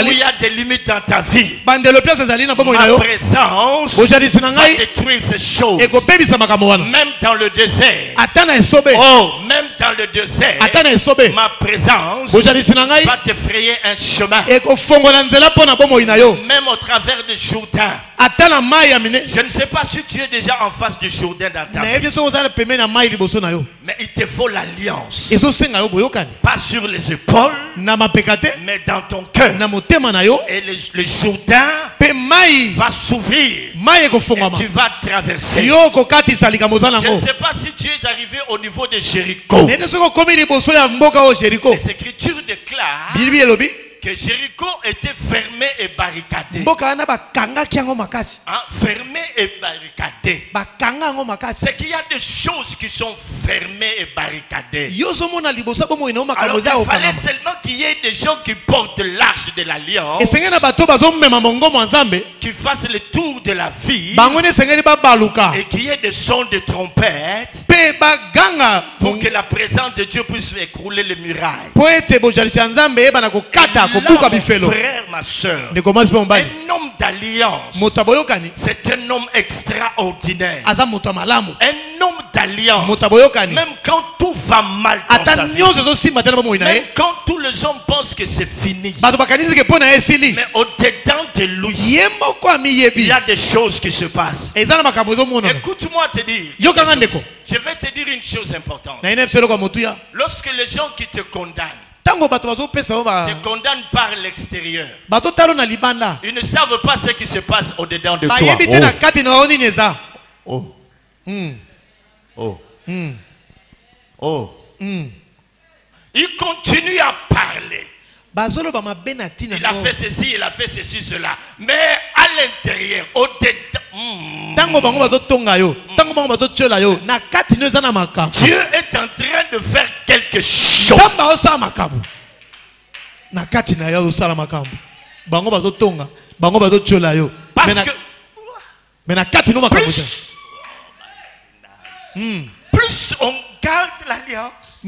il y a des limites dans ta vie, ma présence va détruire ces choses. Même dans le désert, oh, même dans le désert, ma présence va te frayer un chemin. Même au travers de Jourdain. Je ne sais pas si tu es déjà en face du Jourdain dans ta vie, mais il te faut l'alliance. Pas sur les épaules, mais dans ton cœur. Et le Jourdain va s'ouvrir et tu vas traverser. Je ne sais pas si tu es arrivé au niveau de Jéricho. Les Écritures déclarent que Jéricho était fermé et barricadé. Fermé et barricadé. C'est qu'il y a des choses qui sont fermées et barricadées. Alors il fallait seulement qu'il y ait des gens qui portent l'arche de l'alliance, qui fassent le tour de la vie, et qu'il y ait des sons de trompette pour que la présence de Dieu puisse écrouler les murailles. Là, mon frère, ma soeur, un homme d'alliance, c'est un homme extraordinaire. Un homme d'alliance, même quand tout va mal dans sa vie, même quand tous les hommes pensent que c'est fini, mais au-dedans de lui, il y a des choses qui se passent. Écoute-moi te dire, je vais te dire une chose importante. Lorsque les gens qui te condamnent te condamnent par l'extérieur, ils ne savent pas ce qui se passe au-dedans de toi. Ils continuent à parler. Il a fait ceci, il a fait ceci, cela. Mais à l'intérieur, Dieu est en train de faire quelque chose. Plus on garde l'alliance,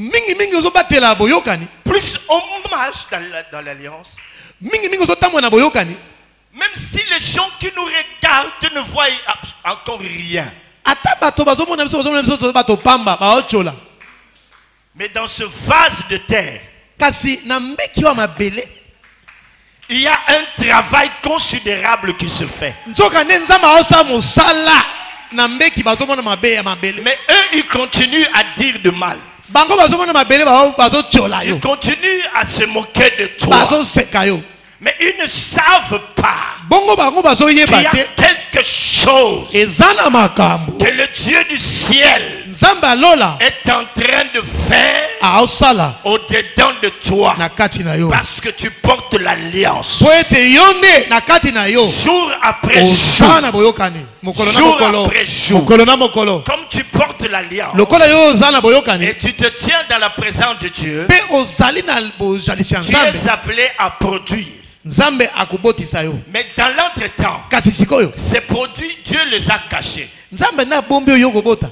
plus on marche dans l'alliance, même si les gens qui nous regardent ne voient encore rien. Mais dans ce vase de terre, il y a un travail considérable qui se fait. na mbeki bazomona mabe ya mabele. Mais eux, ils continuent à dire de mal. Bango bazomona mabele bazo tchola yo. Ils continuent à se moquer de toi. Bazo seka yo. Mais ils ne savent pas Bongo bango bazo qu'il y yeba a te. quelque chose Ezana makambo. que le Dieu du ciel Nzamba lola est en train de faire aosala au-dedans de toi. na kati na yo. Parce que tu portes l'alliance. Poete yonde na kati na yo. Jour après jour. Ozana boyokani. Mokolo na Jour mokolo. après jour. Mokolo na mokolo. Comme tu portes l'alliance. Lokola yo ozana boyokani. Et tu te tiens dans la présence de Dieu. Pe ozali na bojalisi Tu nzambe. es appelé à produire. Nzambe akubotisa yo. Mais dans l'entretemps, Kasi sikoyo. ces produits, Dieu les a cachés. Nzambe na bombi yo kobota.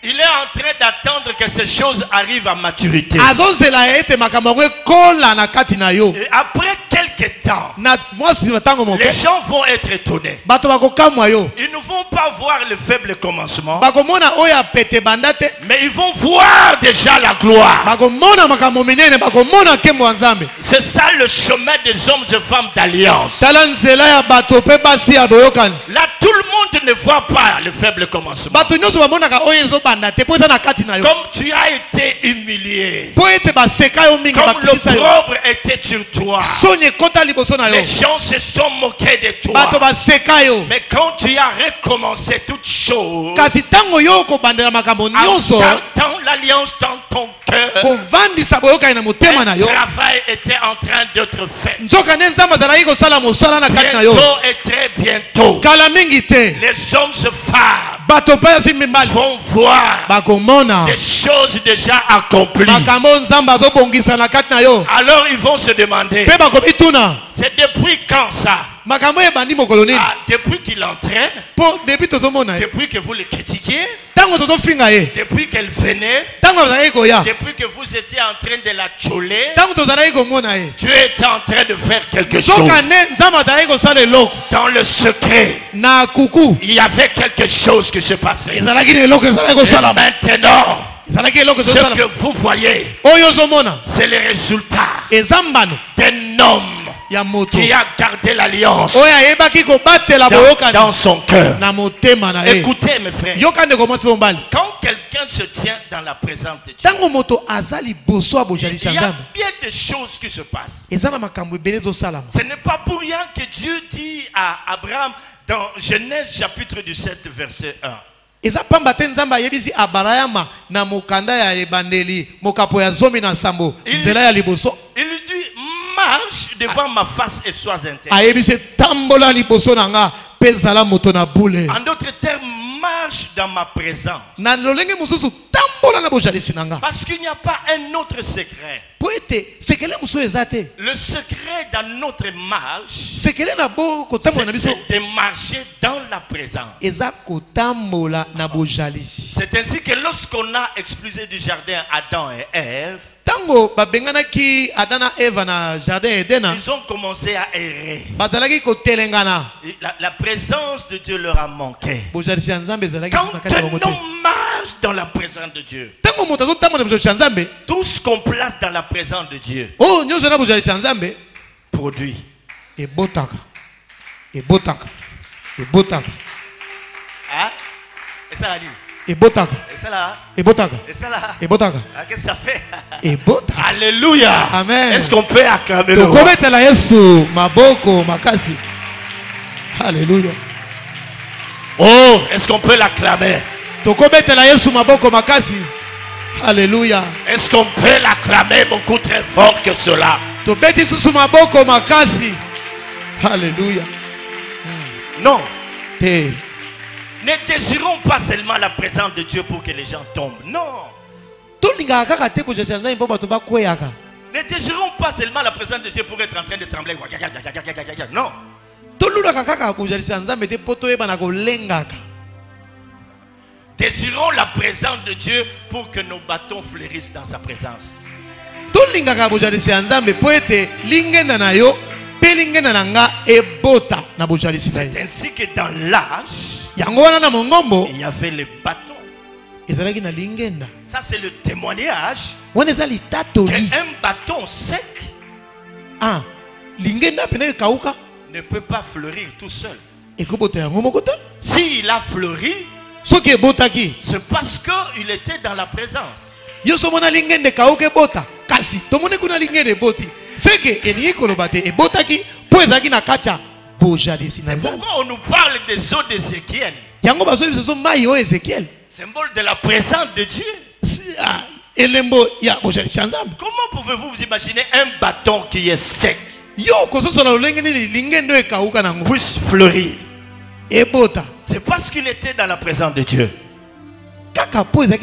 Il est en train d'attendre que ces choses arrivent à maturité. Azozela ete makambo kola na kati na yo. Et après quelques temps, Na mwasi matango moke. les gens vont être étonnés. Bato bakokamwa yo. Ils ne vont pas voir le faible commencement, Bakomona oya pete bandate. mais ils vont voir déjà la gloire. Bakomona makambo minene. Bakomona kembo ya Nzambe. C'est ça le chemin des hommes et femmes d'alliance. Tala nzela ya bato pe basi ya boyokani. Là, tout le monde ne voit pas le faible commencement. Bato nyonso bamonaka oyo ezobanda te po eza na kati na yo. Comme tu as été humilié, Po ete baseka yo mingi comme bakitisa yo. l'opprobre était sur toi, Soni ekota liboso na yo. les gens se sont moqués de Bato toi. baseka yo. Mais quand tu as recommencé toutes choses, Kasi tango yo kobandela makambo en nyonso gardant l'alliance dans ton cœur, kovandisa boyokani na motema na le yo. travail était en train d'être fait. Nzoka ne Nzambe azalaki kosala mosala na kati na yo. Bientôt et très bientôt, Kala mingi te. les hommes se femmes Bato pe asimbi mbali. vont voir Bakomona des choses déjà accomplies. makambo Nzambe azobongisa na kati na yo. Alors ils vont se demander, Pe bakomituna c'est depuis quand ça? makambo ebandi mokolo nini. Ah, depuis qu'il entrait, Po depuis tozomona ye. depuis que vous le critiquiez, Tango tozofinga ye. depuis qu'elle venait, Tango azalaki koya. depuis que vous étiez en train de la choler, Tango tozalaki komona ye. Dieu était en train de faire quelque chose. Nzoka ne Nzambe azalaki kosala eloko. Dans le secret, Na kuku. il y avait quelque chose qui se passait. Ezalaki na eloko ezalaki Et kosalama. maintenant, Ezalaki eloko ce ezosalama. que vous voyez, Oyo ozomona. c'est le résultat Eza mbano d'un homme ya moto. qui a gardé l'alliance Oyo ayebaki kobatela boyokani dans son cœur. na motema na ye. Écoutez mes frères, Yoka ndeko mwasi pe mobali. quand quelqu'un se tient dans la présence de Dieu, Tango moto aza liboso ya bojalisi ya il y a Nzambe. bien des choses qui se passent. Eza na makambo ebele ezosalama. Ce n'est pas pour rien que Dieu dit à Abraham dans Genèse chapitre 17 verset 1. Eza pamba te Nzambe ayebisi Abrahama na mokanda ya ebandeli mokapo ya zomi na nsambo nzela ya liboso. Il lui dit, marche devant ma face et sois intègre. Ayebisi tambola liboso na nga pe zala moto na bule. En d'autres termes, marche dans ma présence. Na lolenge mosusu tambola na bojalisi na nga. Parce qu'il n'y a pas un autre secret. Po ete sekele mosusu eza te. Le secret dans notre marche, Sekele na bo kotambola na biso c'est de marcher dans la présence. eza kotambola na bojalisi. C'est ainsi que lorsqu'on a expulsé du jardin Adam et Ève, Tango babenganaki Adana Eva na jardin Edena ils ont commencé à errer. bazalaki kotelengana. Et la présence de Dieu leur a manqué. Bojalisi ya Nzambe ezalaki Quand na kati ya bango un te. homme marche dans la présence de Dieu, Tango moto azotambola na bojalisi ya Nzambe tout ce qu'on place dans la présence de Dieu oyo nyonso na bojalisi ya Nzambe produit. ebotaka ebotaka ebotaka Hein? Et ça, Ali? ebotaka Et ça là? ebotaka Et ça là? ebotaka Ah, qu'est-ce que ça fait? ebotaka. Alléluia. Amen. Est-ce qu'on peut acclamer le roi? Tokobetela Yesu maboko makasi. Hallelujah. Oh, est-ce qu'on peut l'acclamer? Tokobetela Yesu maboko makasi. Hallelujah. Est-ce qu'on peut l'acclamer beaucoup très fort que cela? Tobeti susu maboko makasi. Hallelujah. Non. Te. Ne désirons pas seulement la présence de Dieu pour que les gens tombent. Non. Tolingaka kaka te bojalisi ya Nzambe mpo bato bakweyaka. Ne désirons pas seulement la présence de Dieu pour être en train de trembler. Non. Tolulaka kaka bojalisi ya Nzambe te mpo toyeba na kolengaka. Désirons la présence de Dieu pour que nos bâtons fleurissent dans sa présence. Tolingaka bojalisi ya Nzambe mpo ete lingenda na yo pe lingenda na nga ebota na bojalisi na ye. C'est ainsi que dans l'âge, Yango wana na mongombo il y avait les bâtons. ezalaki na lingenda. Ça, c'est le témoignage Wana eza litatoli. qu'un bâton sec Ah, lingenda pena ekauka ne peut pas fleurir tout seul. S'il a fleuri, c'est parce qu'il était dans la présence. C'est pourquoi on nous parle des eaux d'Ézéchiel. Symbole de la présence de Dieu. Comment pouvez-vous vous imaginer un bâton qui est sec puisse fleurir? C'est parce qu'il était dans la présence de Dieu.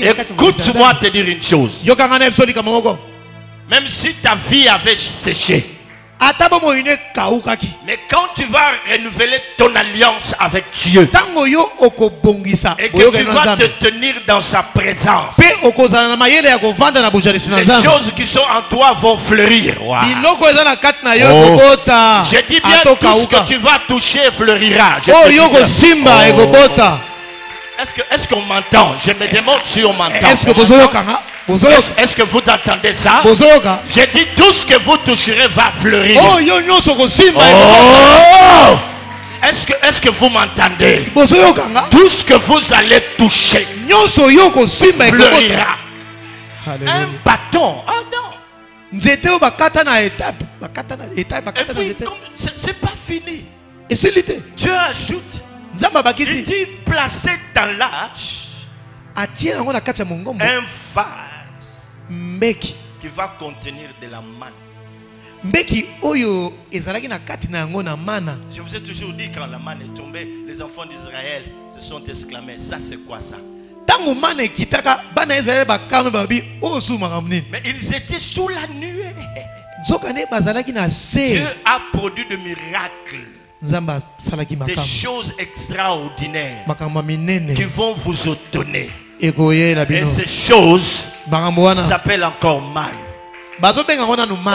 Écoute-moi te dire une chose. Même si ta vie avait séché, mais quand tu vas renouveler ton alliance avec Dieu et que tu vas te tenir dans sa présence, les choses qui sont en toi vont fleurir. Wow. Je dis bien, tout ce que tu vas toucher fleurira. Est-ce qu'on m'entend? Je me demande si on m'entend. Est-ce que vous entendez ça? J'ai dit tout ce que vous toucherez va fleurir. Oh! Est-ce que vous m'entendez? Tout ce que vous allez toucher fleurira. Un bâton. Ah non. Et puis, c'est pas fini. Dieu ajoute. Il dit placé dans l'arche un vase qui va contenir de la manne. Je vous ai toujours dit, quand la manne est tombée, les enfants d'Israël se sont exclamés, ça c'est quoi ça? Mais ils étaient sous la nuée. Dieu a produit de miracles, des choses extraordinaires qui vont vous étonner. Et ces choses s'appellent encore manne.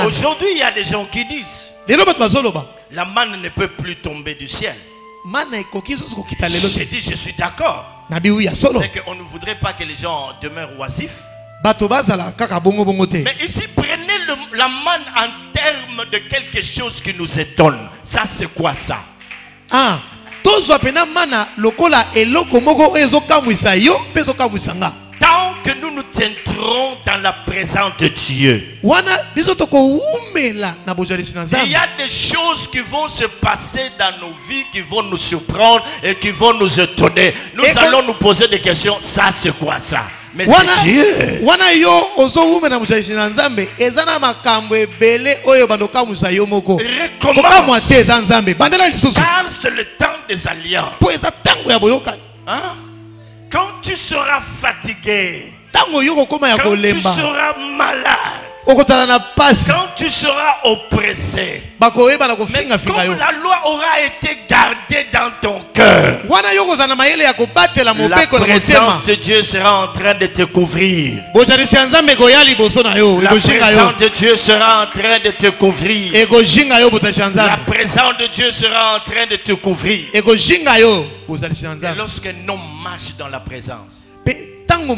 Aujourd'hui, il y a des gens qui disent la manne ne peut plus tomber du ciel. J'ai dit, je suis d'accord. C'est qu'on ne voudrait pas que les gens demeurent oisifs. Mais ici, prenez la manne en termes de quelque chose qui nous étonne. Ça, c'est quoi ça? Tant que nous nous tiendrons dans la présence de Dieu, il y a des choses qui vont se passer dans nos vies, qui vont nous surprendre et qui vont nous étonner. Nous allons nous poser des questions. Ça, c'est quoi ça? Mais c'est Dieu. Recommence. Car c'est le temps des alliances. Hein? Quand tu seras fatigué, quand tu seras malade, quand tu seras oppressé, mais comme la loi aura été gardée dans ton cœur, la présence de Dieu sera en train de te couvrir. La présence de Dieu sera en train de te couvrir. La présence de Dieu sera en train de te couvrir. Et lorsque un homme marche dans la présence, non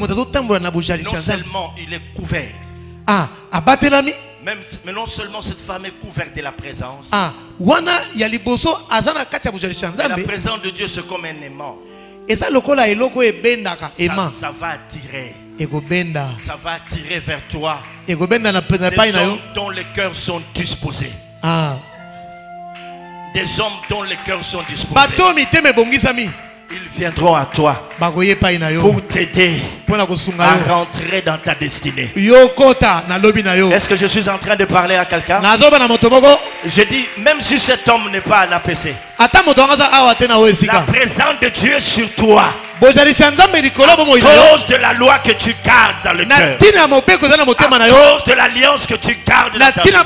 seulement il est couvert, mais non seulement cette femme est couverte de la présence, mais la présence de Dieu c'est comme un aimant. Ça va attirer. Ça va attirer vers toi des hommes dont les cœurs sont disposés. Des hommes dont les cœurs sont disposés. Ils viendront à toi pour t'aider à rentrer dans ta destinée. Est-ce que je suis en train de parler à quelqu'un? Je dis, même si cet homme n'est pas à l'APC, la présence de Dieu sur toi, à cause de la loi que tu gardes dans le cœur, à cause de l'alliance que tu gardes dans ton cœur,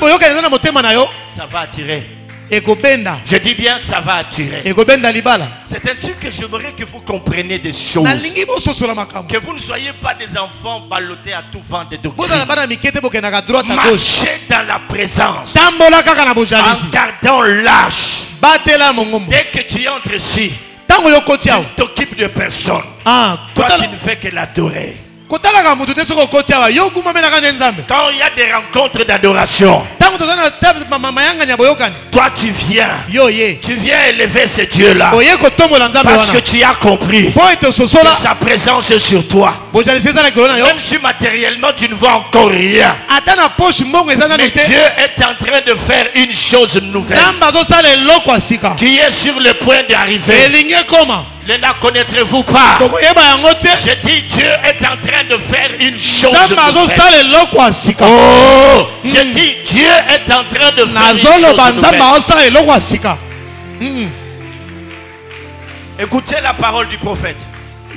ça va attirer. Je dis bien, ça va attirer. C'est ainsi que j'aimerais que vous compreniez des choses. Que vous ne soyez pas des enfants ballottés à tout vent de doctrine. Marchez dans la présence en gardant l'âge. Dès que tu entres ici, tu t'occupes de personne. Toi, tu ne fais que l'adorer. Quand il y a des rencontres d'adoration, tu Toi tu viens. Yo ye. Tu viens élever ce Dieu-là. Oye kotombola nzambe Parce que wana. tu as compris Po ete que sosola. sa présence est sur toi. Bozaliseza na kolona yo. Même si matériellement tu ne vois encore rien. Ata na poche mbongo eza na Mais note. Dieu est en train de faire une chose nouvelle Nzamba zo sala eloko asika. qui est sur le point d'arriver. Elinge koma. Ne la connaîtrez-vous pas? Bokoyeba yango te. Je dis, Dieu est en train de faire une chose Nzamba zo nouvelle. sala eloko asika. Oh, je dis, Dieu est en train de faire une Nazolo chose banzamba nouvelle. zo sala eloko asika. Écoutez la parole du prophète.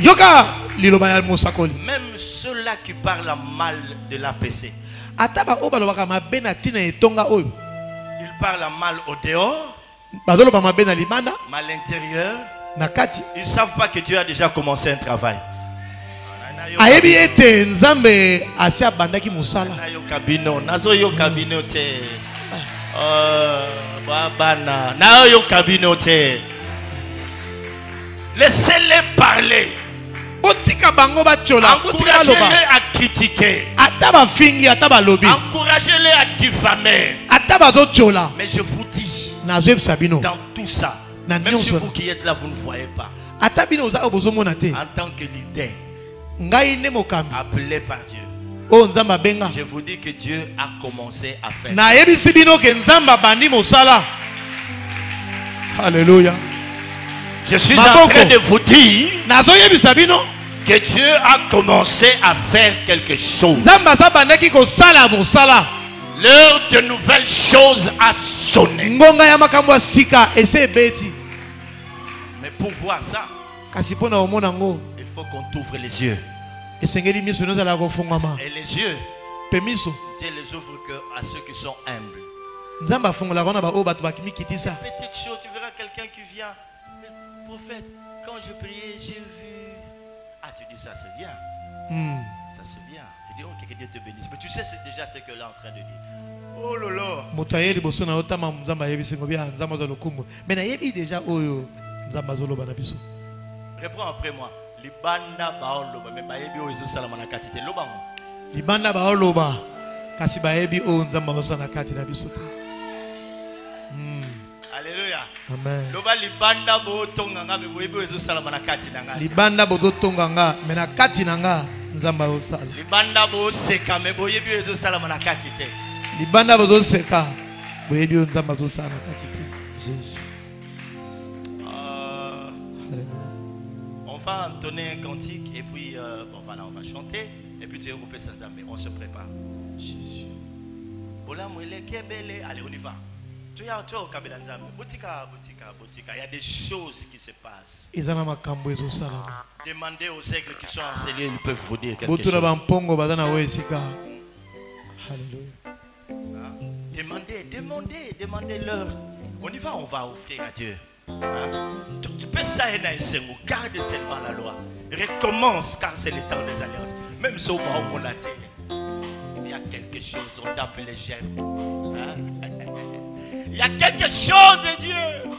Yoka liloba ya mosakoli. Même ceux-là qui parlent mal de l'APC, Ata ba oba lobaka mabe na tina etonga oyo. ils parlent mal au dehors, Bazolo ba mabe na limanda mais à l'intérieur, na kati. ils ne savent pas que Dieu a déjà commencé un travail. Ayebi ete nzambe asi abandaki mosala. Nayo kabino, nazo yo kabino te. Babana, nayo kabino te. Laissez-les parler. Botika bango bachola, botika Encouragez-les loba. à critiquer. Ata ba fingi, ata ba lobi. Encouragez-les à diffamer. Ata bazo chola. Mais je vous dis, Nazo sabino. dans tout ça, Na même si nyonso. vous qui êtes là, vous ne voyez pas. Ata bino za obozo mona te. En tant que leader, Ngai ne mokambi. appelé par Dieu, O nzamba benga. je vous dis que Dieu a commencé à faire. Na yebisi bino ke nzamba bandi mosala. Alléluia. Je suis Maboko. en train de vous dire Nazo yebisa bino. que Dieu a commencé à faire quelque chose. Nzamba sa bandaki ko sala mosala. L'heure de nouvelles choses a sonné. Ngonga ya makambo sika ese beti. Mais pour voir ça, Kasi pona omona ngo. il faut qu'on t'ouvre les yeux. Esengeli miso no zala ko fungama. Et les yeux, Pemiso. Dieu les ouvre que à ceux qui sont humbles. Nzamba fungola kona ba o batu bakimi kitisa. Petite chose, tu verras quelqu'un qui vient. Prophète, quand je priais, j'ai vu. Ah, tu dis ça, c'est bien. Ça, c'est bien. Tu dis, ok, que Dieu te bénisse. Mais tu sais c'est déjà ce que là en train de dire. Oh lolo. Motaye liboso na otama nzamba yebisi ngo bia nzamba zo lokumu. Mais na yebi déjà oyo nzamba zo loba na biso. Reprends après moi. Libanda baoloba, mais bayebi oyo salama na katite loba mo. Libanda ba oloba kasi ba yebi o nzamba zo na kati na biso te. Alléluia. Amen. Loba libanda bo tonga nga me boyebi oyo salama na kati na nga. Libanda bozo tonga nga mais na kati na nga nzamba zo sala. Libanda bo seka me boyebi oyo salama na kati te. Libanda bozo seka boyebi o nzamba zo sala na kati te. Jésus. Alléluia. On va entonner un cantique et puis bon voilà, on va chanter et puis tu es coupé sans âme. On se prépare. Jésus. Allez, on y va. Tu es au Kabila Nzambe. Botika. Il y a des choses qui se passent. Ezana makambo ezo sala. Demandez aux aigles qui sont enseignés, ils peuvent vous dire quelque Botu na chose. bampongo bazana we sika. Alléluia. Demandez-leur. On y va, on va offrir à Dieu. Hein? Tu peux ça et garde seulement la loi. Recommence car c'est le temps des alliances. Même si on l'a dit, il y a quelque chose, on tape les germes. Hein? Il y a quelque chose de Dieu.